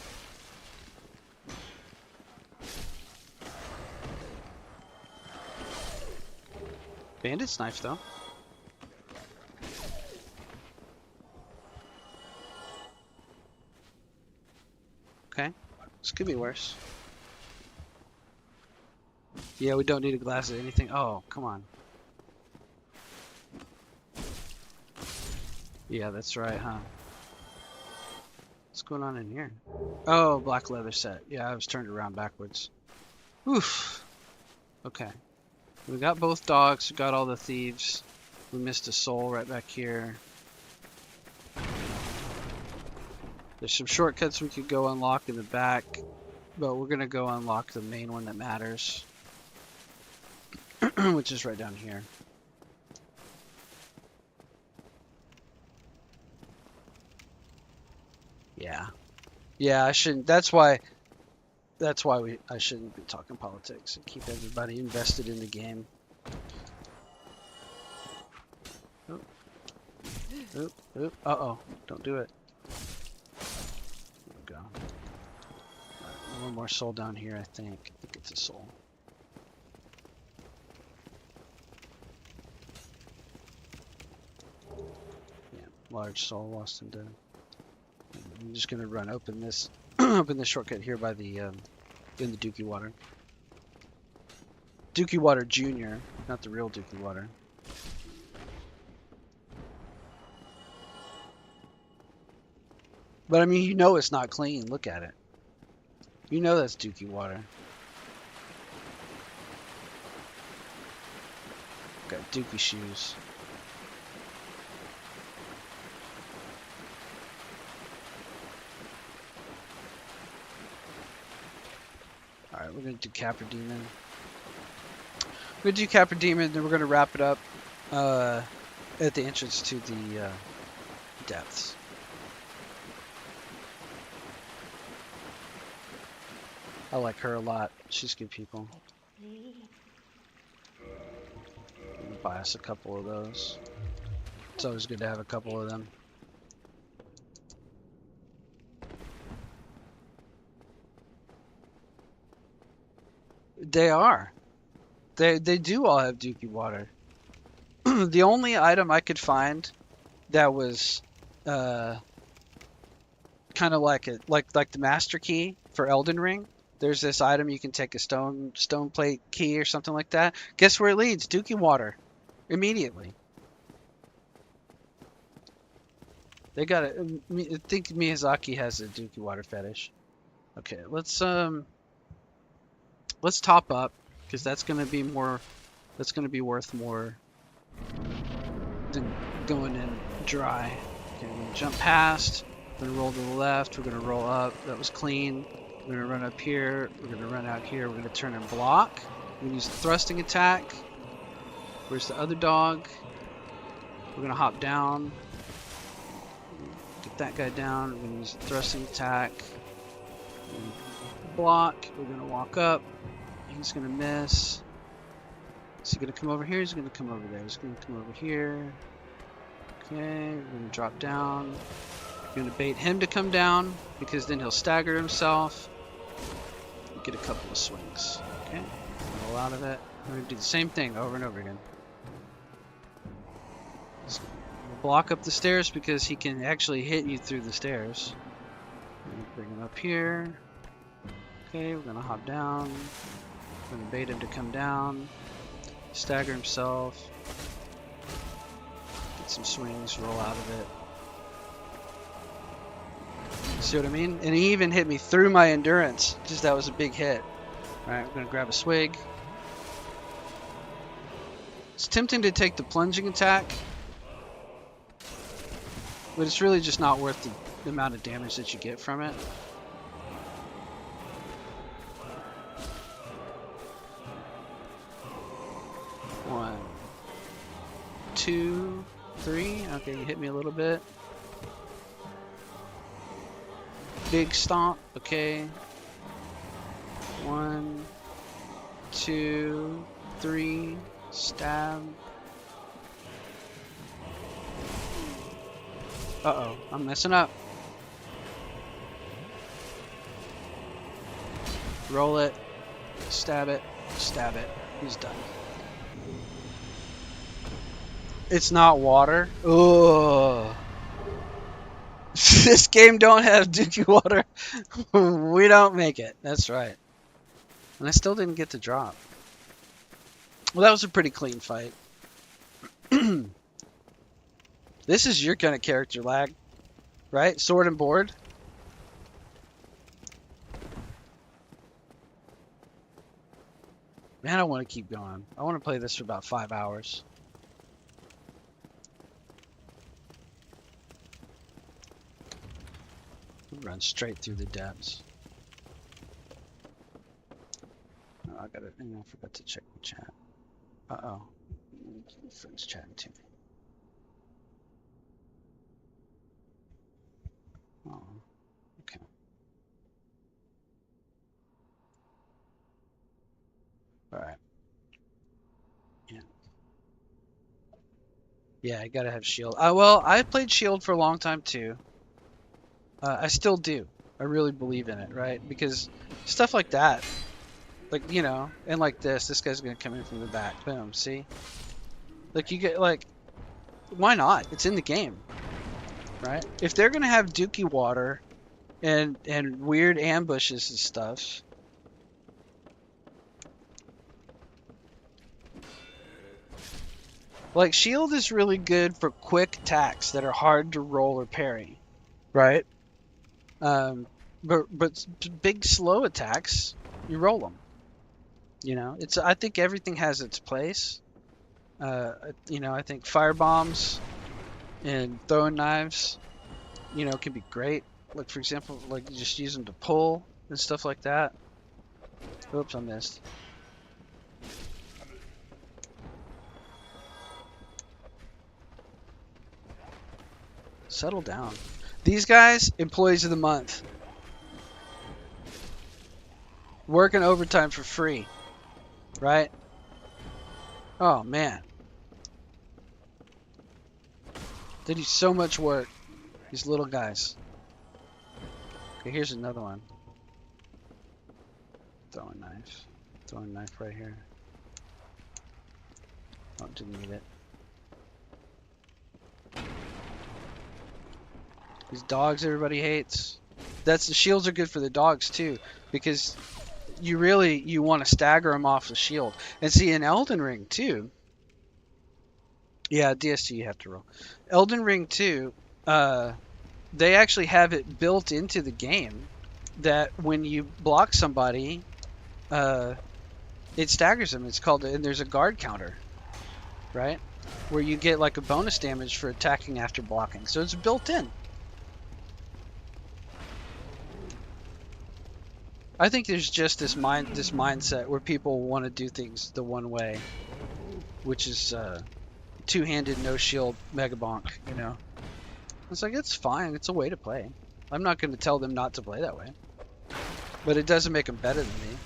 Bandit's knife, though. Okay. This could be worse. Yeah, we don't need a glass of anything. Oh, come on. Yeah, that's right, huh? What's going on in here? Oh, black leather set. Yeah, I was turned around backwards. Oof. Okay. We got both dogs. We got all the thieves. We missed a soul right back here. There's some shortcuts we could go unlock in the back, but we're going to go unlock the main one that matters, which is right down here. Yeah. Yeah, I shouldn't. That's why I shouldn't be talking politics and keep everybody invested in the game. Oop. Uh-oh. Don't do it. There we go. Right, one more soul down here, I think. I think it's a soul. Yeah, large soul, lost and dead. I'm just gonna open this open this shortcut here by the in the Dookie Water. Dookie Water Jr., not the real Dookie Water. But I mean, you know it's not clean. Look at it. You know that's Dookie Water. Got Dookie shoes. Alright, we're going to do Capra Demon. We're going to do Capra Demon, then we're going to wrap it up at the entrance to the depths. I like her a lot. She's good people. Buy us a couple of those. It's always good to have a couple of them. They are. They do all have Dookie Water. The only item I could find that was kind of like the Master Key for Elden Ring. There's this item you can take a stone plate key or something like that. Guess where it leads? Dookie Water. Immediately. They got it. I think Miyazaki has a Dookie water fetish. Okay, let's top up because that's gonna be more. That's gonna be worth more than going in dry. Okay, we're gonna jump past. We're gonna roll to the left. We're gonna roll up. That was clean. We're gonna run up here. We're gonna run out here. We're gonna turn and block. We're gonna use the thrusting attack. Where's the other dog? We're gonna hop down. Get that guy down. We're gonna use the thrusting attack. Block. We're gonna walk up. He's gonna miss. Is he gonna come over here? He's gonna come over there. He's gonna come over here. Okay, we're gonna drop down. We're gonna bait him to come down because then he'll stagger himself. Get a couple of swings. Okay, roll out of it. We're gonna do the same thing over and over again. We'll block up the stairs because he can actually hit you through the stairs. Bring him up here. Okay, we're gonna hop down. We're gonna bait him to come down. Stagger himself. Get some swings, roll out of it. See what I mean? And he even hit me through my endurance. Just that was a big hit. Alright, we're gonna grab a swig. It's tempting to take the plunging attack, but it's really just not worth the amount of damage that you get from it. One, two, three. Okay, you hit me a little bit. Big stomp. Okay. One, two, three. Stab. Uh-oh, I'm messing up. Roll it. Stab it. Stab it. He's done. It's not water. Ugh. This game don't have Dookie water. We don't make it. That's right. And I still didn't get to drop. Well, that was a pretty clean fight. This is your kind of character lag, right? Sword and board. Man, I want to keep going. I want to play this for about 5 hours. Run straight through the depths. Oh, I forgot to check the chat. Uh-oh. Friends chatting to me. Oh, okay. Alright. Yeah. Yeah, I gotta have shield. Well, I played shield for a long time too. I still do. I really believe in it, right? Because stuff like that, like, you know, and like this guy's gonna come in from the back. Boom, see? Like, you get, like, why not? It's in the game, right? If they're gonna have Dookie water and weird ambushes and stuff, like, shield is really good for quick attacks that are hard to roll or parry, right? But big slow attacks, you roll them. You know, I think everything has its place. You know, I think fire bombs and throwing knives, you know, can be great. Like, for example, like just use them to pull and stuff like that. Oops, I missed. Settle down. These guys, employees of the month. Working overtime for free. Right? Oh, man. They do so much work. These little guys. Okay, here's another one. Throwing knife. Throwing knife right here. Oh, didn't need it. These dogs everybody hates. The shields are good for the dogs too, because you want to stagger them off the shield. And see, in Elden Ring too. Yeah, DST you have to roll. Elden Ring too. they actually have it built into the game that when you block somebody, it staggers them. It's called, and there's a guard counter, right? Where you get like a bonus damage for attacking after blocking. So it's built in. I think there's just this mindset where people want to do things the one way, which is two-handed, no shield, mega bonk. You know, it's like it's fine. It's a way to play. I'm not going to tell them not to play that way, but it doesn't make them better than me.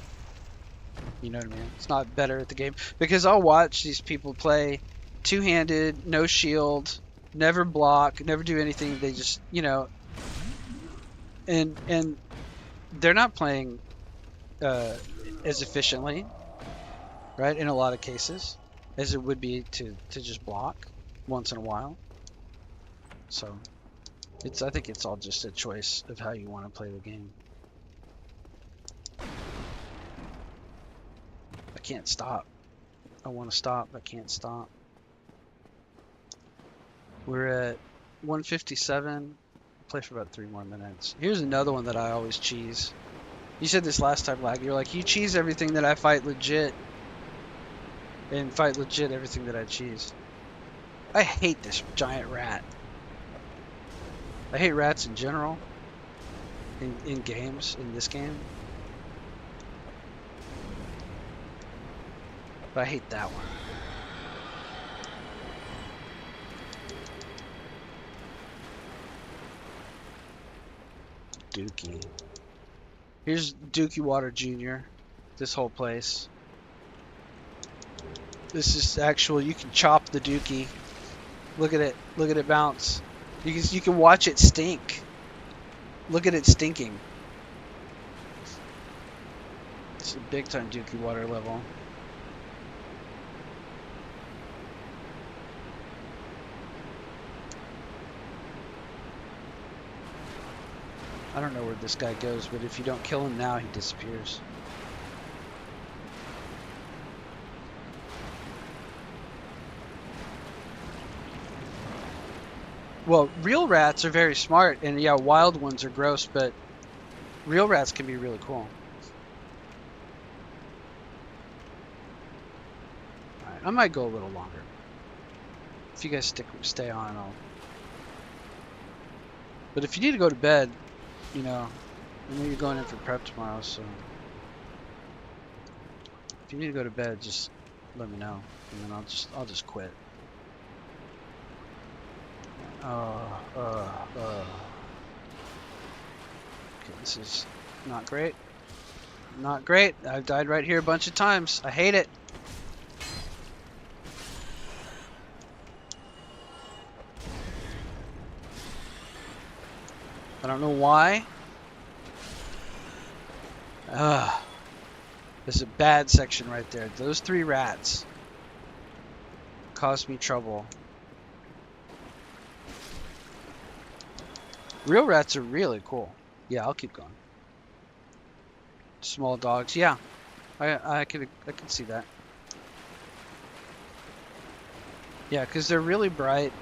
You know what I mean? It's not better at the game because I'll watch these people play two-handed, no shield, never block, never do anything. They just, you know, and they're not playing as efficiently, right? In a lot of cases, as it would be to just block once in a while. So, I think it's all just a choice of how you want to play the game. I can't stop. I want to stop. I can't stop. We're at 157. Play for about 3 more minutes. Here's another one that I always cheese. You said this last time, Lag. You're like, you cheese everything that I fight legit. And fight legit everything that I cheese. I hate this giant rat. I hate rats in general. In games. In this game. But I hate that one. Dookie. Here's Dookie Water Jr. This whole place. This is actual. You can chop the Dookie. Look at it. Look at it bounce. You can watch it stink. Look at it stinking. It's a big time Dookie Water level. I don't know where this guy goes, but if you don't kill him now, he disappears. Well, real rats are very smart, and yeah, wild ones are gross, but real rats can be really cool. Alright, I might go a little longer. If you guys stay on, But if you need to go to bed, you know, I know you're going in for prep tomorrow, so if you need to go to bed, just let me know, and then I'll just quit. Okay, this is not great. Not great. I've died right here a bunch of times. I hate it. I don't know why. There's a bad section right there. Those 3 rats caused me trouble. Real rats are really cool. Yeah, I'll keep going. Small dogs. Yeah, I can see that. Yeah, because they're really bright.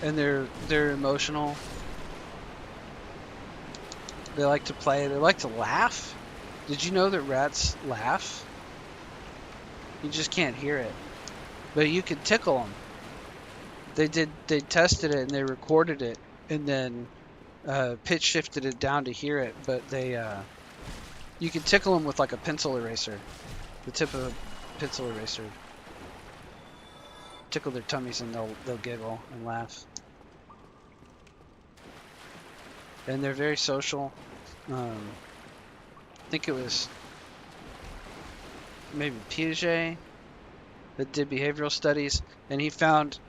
And they're emotional. They like to play. They like to laugh. Did you know that rats laugh? You just can't hear it, but you can tickle them. They tested it and they recorded it, and then pitch shifted it down to hear it. But you can tickle them with like a pencil eraser, the tip of a pencil eraser. Tickle their tummies and they'll giggle and laugh. And they're very social. I think it was maybe Piaget that did behavioral studies, and he found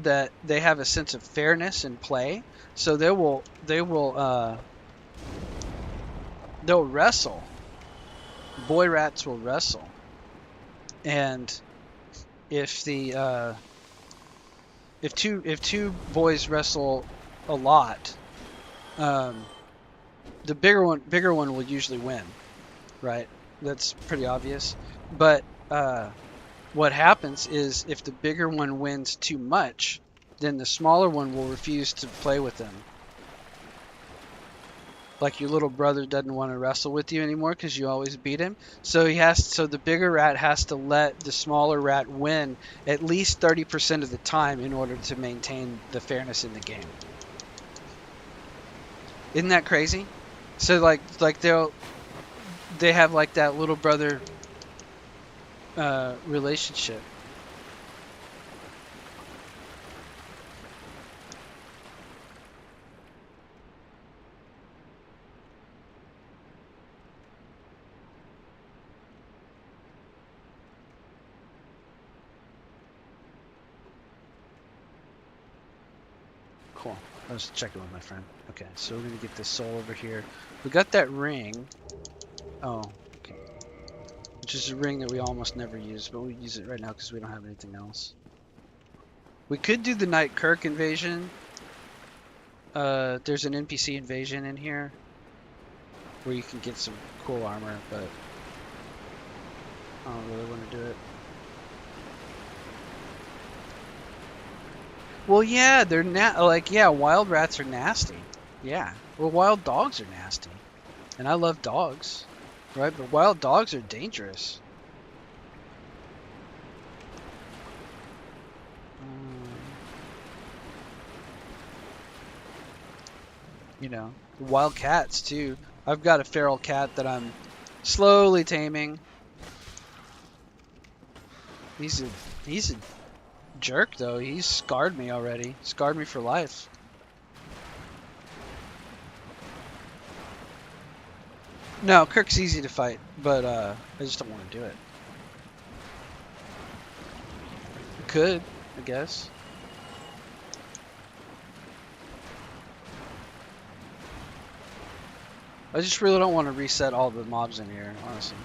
that they have a sense of fairness in play, so they'll wrestle. Boy rats will wrestle, and if two boys wrestle a lot, the bigger one will usually win, right? That's pretty obvious. But what happens is if the bigger one wins too much, then the smaller one will refuse to play with them. Like your little brother doesn't want to wrestle with you anymore because you always beat him. So the bigger rat has to let the smaller rat win at least 30% of the time in order to maintain the fairness in the game. Isn't that crazy? So like they have like that little brother relationship. Cool. I was checking with my friend. Okay, so we're gonna get this soul over here. We got that ring. Oh, okay. Which is a ring that we almost never use, but we use it right now because we don't have anything else. We could do the Knight Kirk invasion. There's an NPC invasion in here where you can get some cool armor, but I don't really want to do it. Well, yeah, they're wild rats are nasty. Yeah, well, wild dogs are nasty, and I love dogs, right? But wild dogs are dangerous. You know, wild cats too. I've got a feral cat that I'm slowly taming. He's a jerk though. He's scarred me already. Scarred me for life. No, Kirk's easy to fight, but I just don't want to do it. Could, I guess. I just really don't want to reset all the mobs in here, honestly.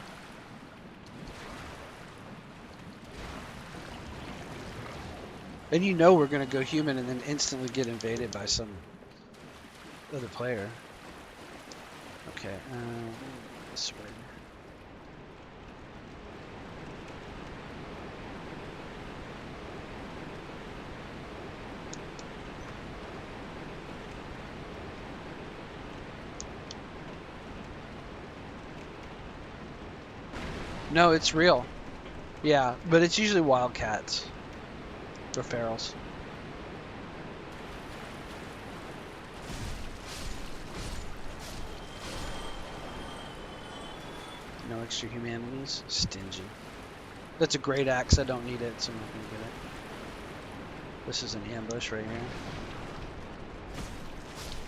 And you know we're going to go human and then instantly get invaded by some other player. Okay, this way. No, it's real. Yeah, but it's usually wildcats or ferals. No extra humanities. Stingy. That's a great axe. I don't need it, so I'm not gonna get it. This is an ambush right here.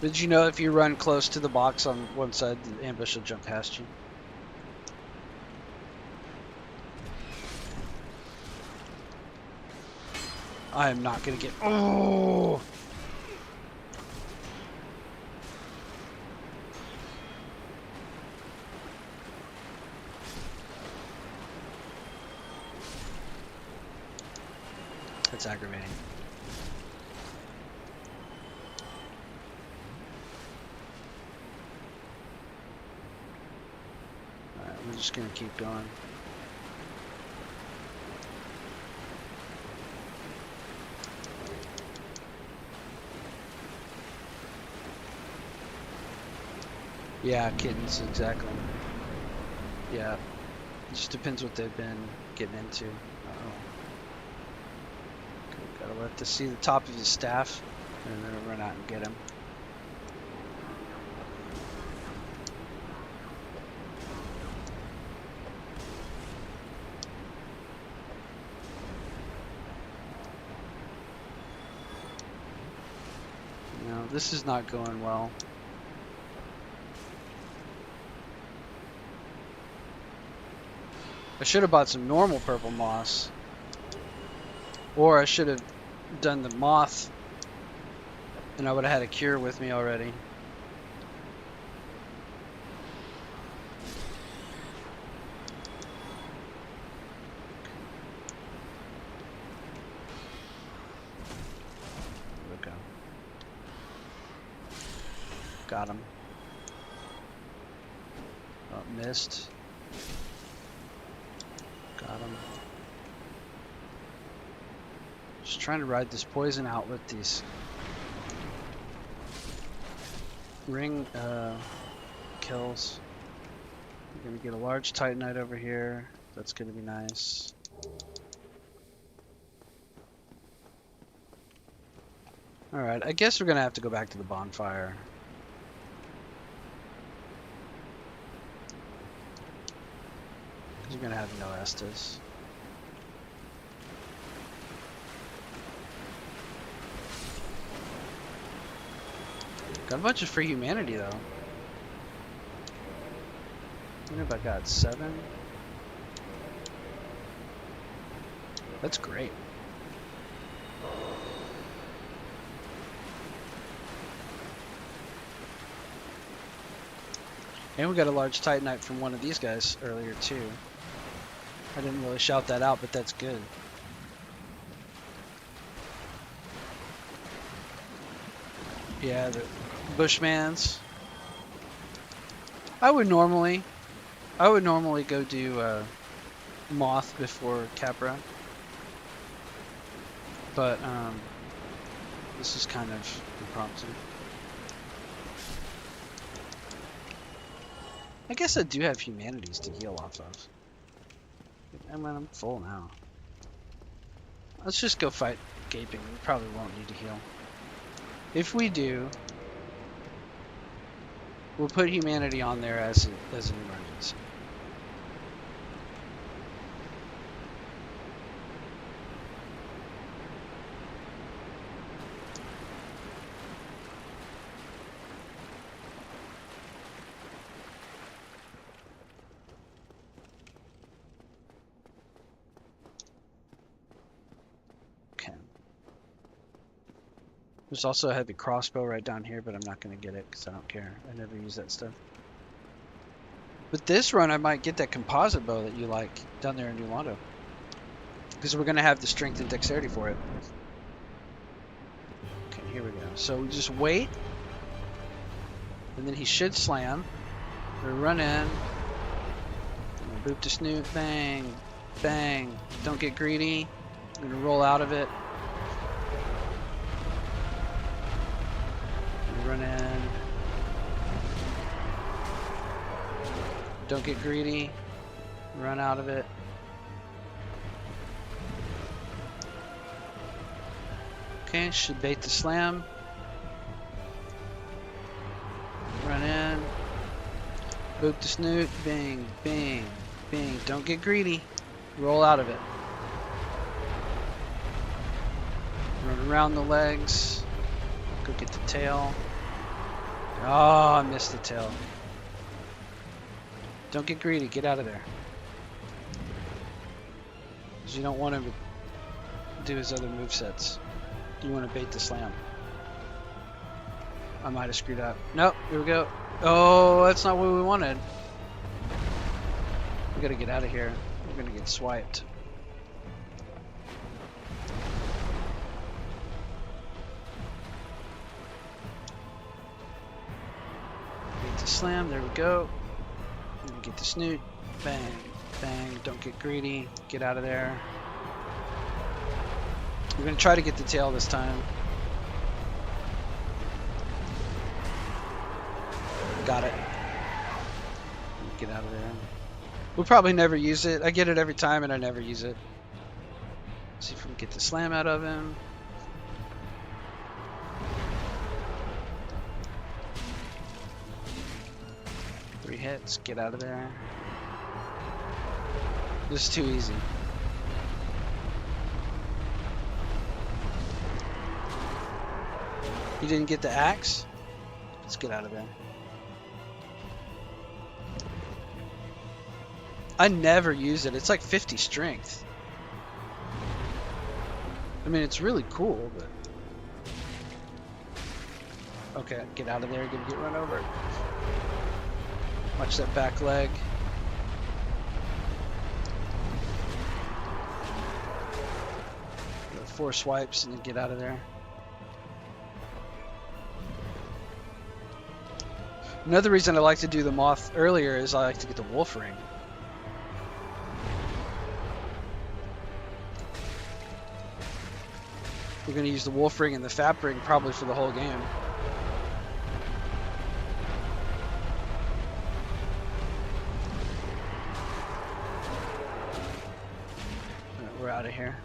Did you know if you run close to the box on one side, the ambush will jump past you? I am not gonna get. Oh! That's aggravating. Alright, we're just gonna keep going. Yeah, kittens, exactly. Yeah. It just depends what they've been getting into. Uh-oh. Okay, gotta let this see the top of his staff, and then run out and get him. No, this is not going well. I should have bought some normal purple moss. Or I should have done the moth and I would have had a cure with me already. There we go. Got him. Oh, missed. Got him. trying to ride this poison out with these ring kills. We're gonna get a large titanite over here. That's gonna be nice. Alright, I guess we're gonna have to go back to the bonfire. Because we're gonna have no Estus. Got a bunch of free humanity though. What have I got? 7? That's great. And we got a large titanite from one of these guys earlier too. I didn't really shout that out, but that's good. Yeah, the Bushmans. I would normally go do Moth before Capra, but this is kind of impromptu. I guess I do have humanities to heal off of. I mean, I'm full now. Let's just go fight Gaping. We probably won't need to heal. If we do, we'll put humanity on there as an emergency. There's also a heavy crossbow right down here, but I'm not going to get it because I don't care. I never use that stuff. But this run, I might get that composite bow that you like down there in New Londo. Because we're going to have the strength and dexterity for it. Okay, here we go. So we just wait. And then he should slam. We run in. Boop to snoot. Bang. Bang. Don't get greedy. I'm going to roll out of it. Run in. Don't get greedy. Run out of it. Okay, should bait the slam. Run in. Boop the snoot. Bang, bang, bang. Don't get greedy. Roll out of it. Run around the legs. Go get the tail. Oh, I missed the tail. Don't get greedy. Get out of there. Because you don't want him to do his other movesets. You want to bait the slam. I might have screwed up. Nope. Here we go. Oh, that's not what we wanted. We got to get out of here. We're going to get swiped. Slam, there we go. Get the snoot. Bang, bang. Don't get greedy. Get out of there. We're going to try to get the tail this time. Got it. Get out of there. We'll probably never use it. I get it every time and I never use it. See if we can get the slam out of him. Hits, get out of there. This is too easy. You didn't get the axe? Let's get out of there. I never use it. It's like 50 strength. I mean, it's really cool, but... Okay, get out of there. Gonna get run over. Watch that back leg. Go 4 swipes and then get out of there. Another reason I like to do the moth earlier is I like to get the wolf ring. We're going to use the wolf ring and the fap ring probably for the whole game. Alright, we're out of here.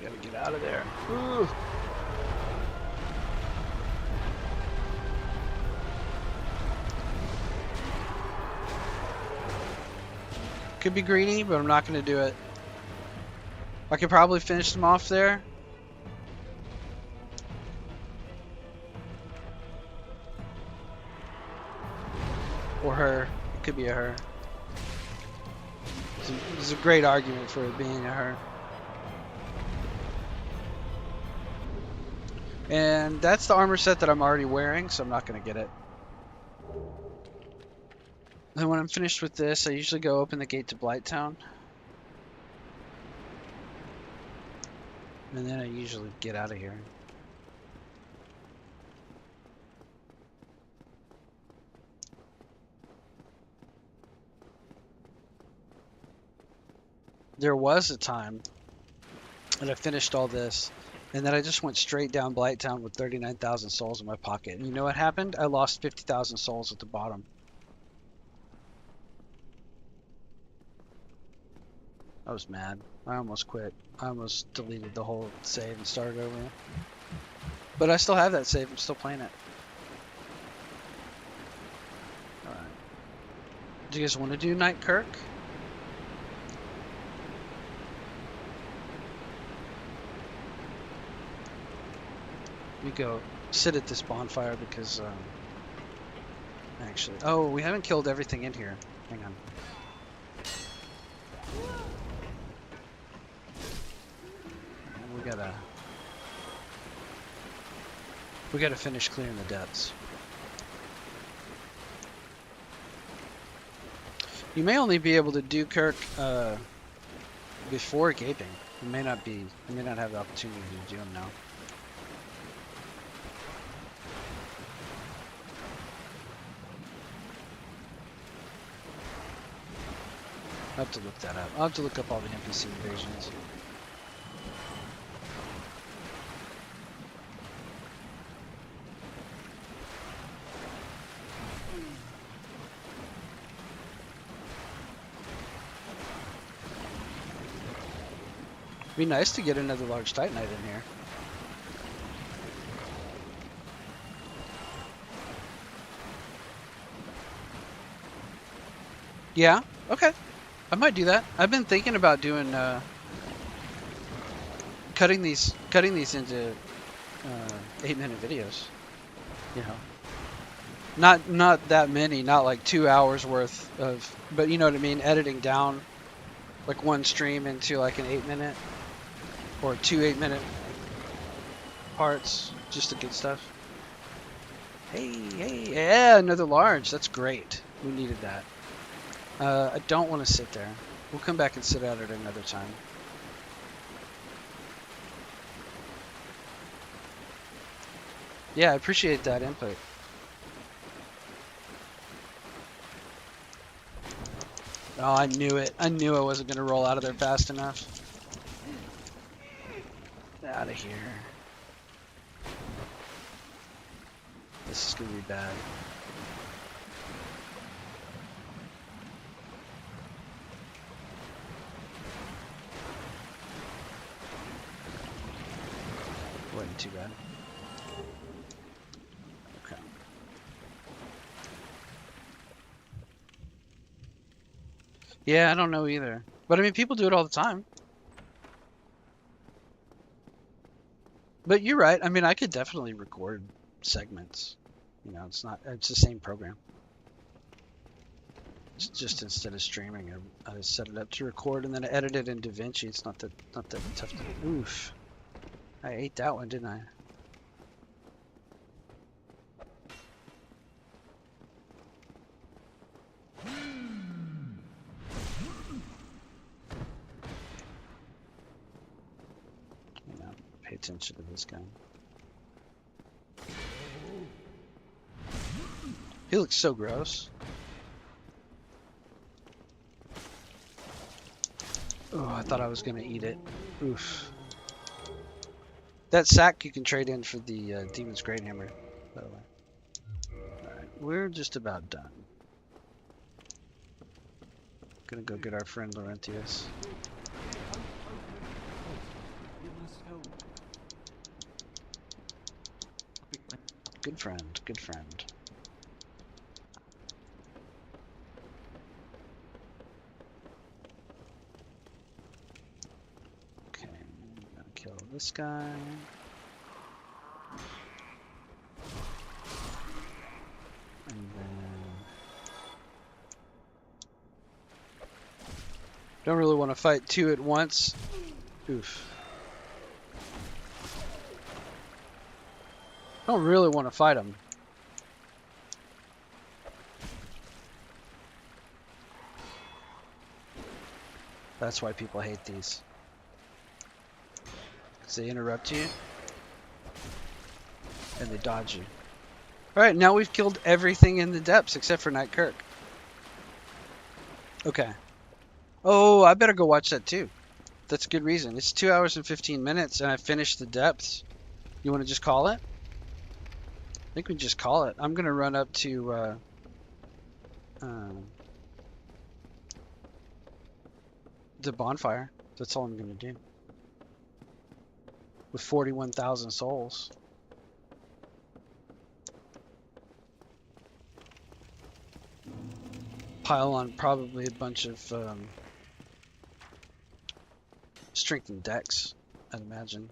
Gotta get out of there. Ooh. Could be greedy, but I'm not going to do it. I could probably finish them off there. Or her. It could be a her. There's a great argument for it being a her. And that's the armor set that I'm already wearing, so I'm not going to get it. Then when I'm finished with this, I usually go open the gate to Blighttown. And then I usually get out of here. There was a time that I finished all this, and then I just went straight down Blighttown with 39,000 souls in my pocket. And you know what happened? I lost 50,000 souls at the bottom. I was mad. I almost quit. I almost deleted the whole save and started over. But I still have that save. I'm still playing it. Alright. Do you guys want to do Night Kirk? We go sit at this bonfire because, actually... Oh, we haven't killed everything in here. Hang on. We gotta finish clearing the depths. You may only be able to do Kirk before gaping. You may not have the opportunity to do them now. I'll have to look that up. I'll have to look up all the NPC invasions. Be nice to get another large Titanite in here. Yeah, okay. I might do that. I've been thinking about doing cutting these into 8-minute videos. You know, not that many, not like 2 hours worth of, but you know what I mean. Editing down like one stream into like an 8-minute or 2 8-minute parts, just to get stuff. Hey, yeah, another large. That's great. We needed that. I don't want to sit there. We'll come back and sit at it another time. Yeah, I appreciate that input. Oh, I knew it. I knew I wasn't going to roll out of there fast enough. Out of here. This is going to be bad. Wasn't too bad. Okay. Yeah, I don't know either. But I mean, people do it all the time. But you're right. I mean, I could definitely record segments. You know, it's the same program. It's just instead of streaming, I set it up to record and then I edit it in DaVinci. It's not that tough to. Oof. I ate that one, didn't I? You know. closer to this guy. He looks so gross. Oh, I thought I was gonna eat it. Oof. That sack you can trade in for the Demon's Great Hammer, by the way. Alright, we're just about done. Gonna go get our friend Laurentius. Good friend, good friend. Okay, I'm gonna kill this guy. And then... Don't really want to fight two at once. Oof. Don't really want to fight them. That's why people hate these. Because they interrupt you. And they dodge you. Alright, now we've killed everything in the depths except for Knight Kirk. Okay. Oh, I better go watch that too. That's a good reason. It's 2 hours and 15 minutes and I finished the depths. You want to just call it? I think we just call it. I'm going to run up to the bonfire. That's all I'm going to do. With 41,000 souls. Pile on probably a bunch of strengthened decks, I'd imagine.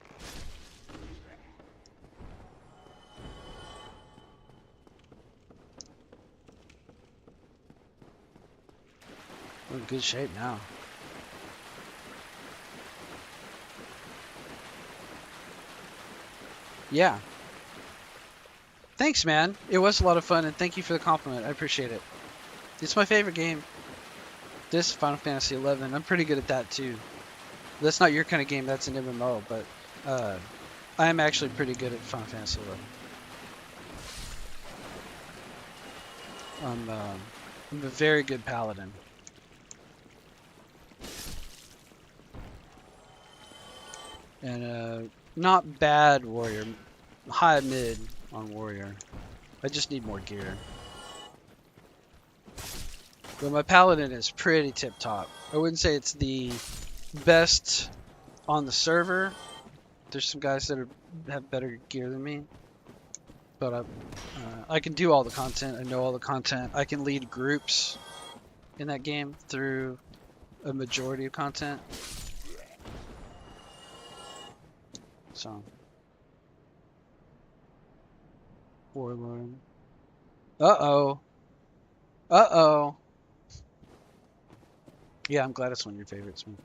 We're in good shape now. Yeah. Thanks, man. It was a lot of fun, and thank you for the compliment. I appreciate it. It's my favorite game. This Final Fantasy XI. I'm pretty good at that too. That's not your kind of game. That's an MMO, but I am actually pretty good at Final Fantasy XI. I'm a very good paladin. And not bad warrior. High mid on warrior. I just need more gear. But my paladin is pretty tip top. I wouldn't say it's the best on the server. There's some guys that have better gear than me. But I can do all the content. I know all the content. I can lead groups in that game through a majority of content. So. Warlord. Uh-oh. Uh-oh. Yeah, I'm glad it's one of your favorites, man.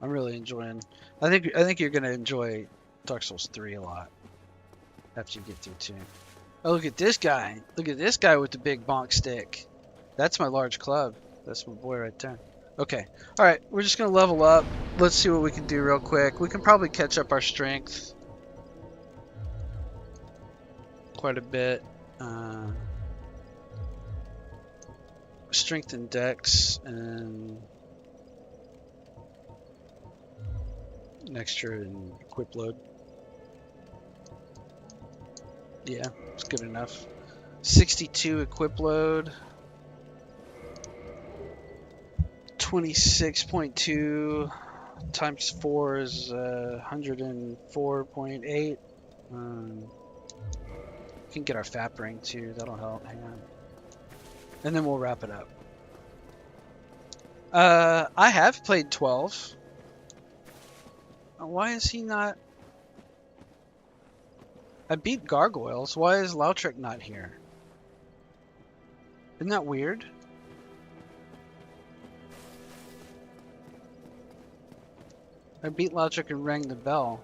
I'm really enjoying. I think you're gonna enjoy Dark Souls 3 a lot after you get through 2. Oh, look at this guy! Look at this guy with the big bonk stick. That's my large club. That's my boy right there. Okay, all right. We're just gonna level up. Let's see what we can do real quick. We can probably catch up our strength quite a bit. Strength and dex and an extra and equip load. Yeah, it's good enough. 62 equip load. 26.2 times 4 is 104.8. We can get our FAP ring too. That'll help. Hang on. And then we'll wrap it up. I have played 12. Why is he not? I beat Gargoyles. Why is Lautrec not here? Isn't that weird? I beat Lautrec and rang the bell.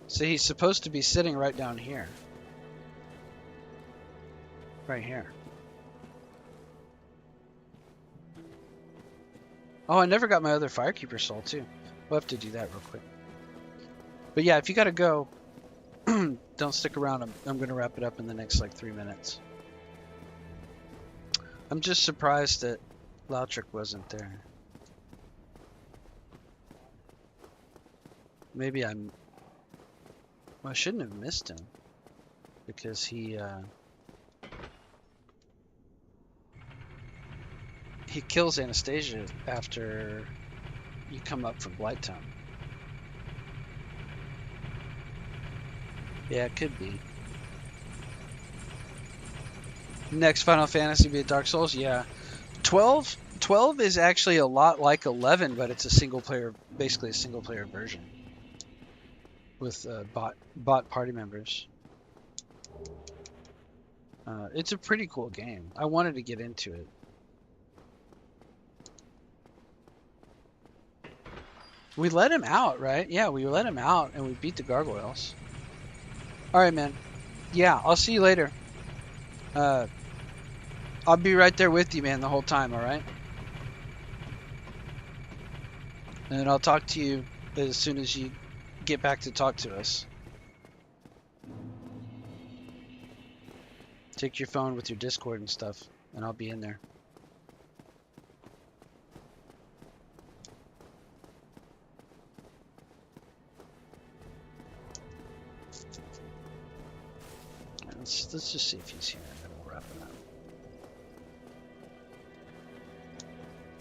So he's supposed to be sitting right down here. Right here. Oh, I never got my other Firekeeper soul too. We'll have to do that real quick. But yeah, if you gotta go, don't stick around. I'm gonna wrap it up in the next like 3 minutes. I'm just surprised that Lautric wasn't there. Maybe well, I shouldn't have missed him because he kills Anastasia after you come up from Blighttown. Yeah, it could be. Next Final Fantasy be Dark Souls? Yeah. 12 is actually a lot like 11, but it's a single player, basically a single player version with bot party members. It's a pretty cool game. I wanted to get into it. We let him out, right? Yeah, we let him out and we beat the gargoyles. Alright, man. Yeah, I'll see you later. I'll be right there with you, man, the whole time, alright? And I'll talk to you as soon as you get back to talk to us. Take your phone with your Discord and stuff, and I'll be in there. Let's just see if he's here, and then we'll wrap it up.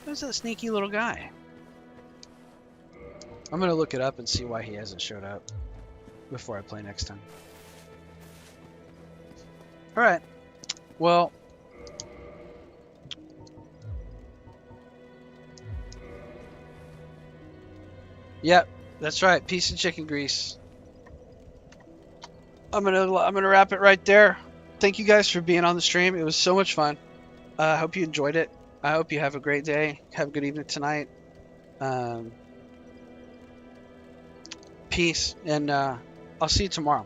Who's that sneaky little guy? I'm gonna look it up and see why he hasn't showed up before I play next time. Alright. Well, yep, that's right. Piece of chicken grease. I'm gonna wrap it right there. Thank you guys for being on the stream. It was so much fun. I hope you enjoyed it. I hope you have a great day. Have a good evening tonight. Peace, and I'll see you tomorrow.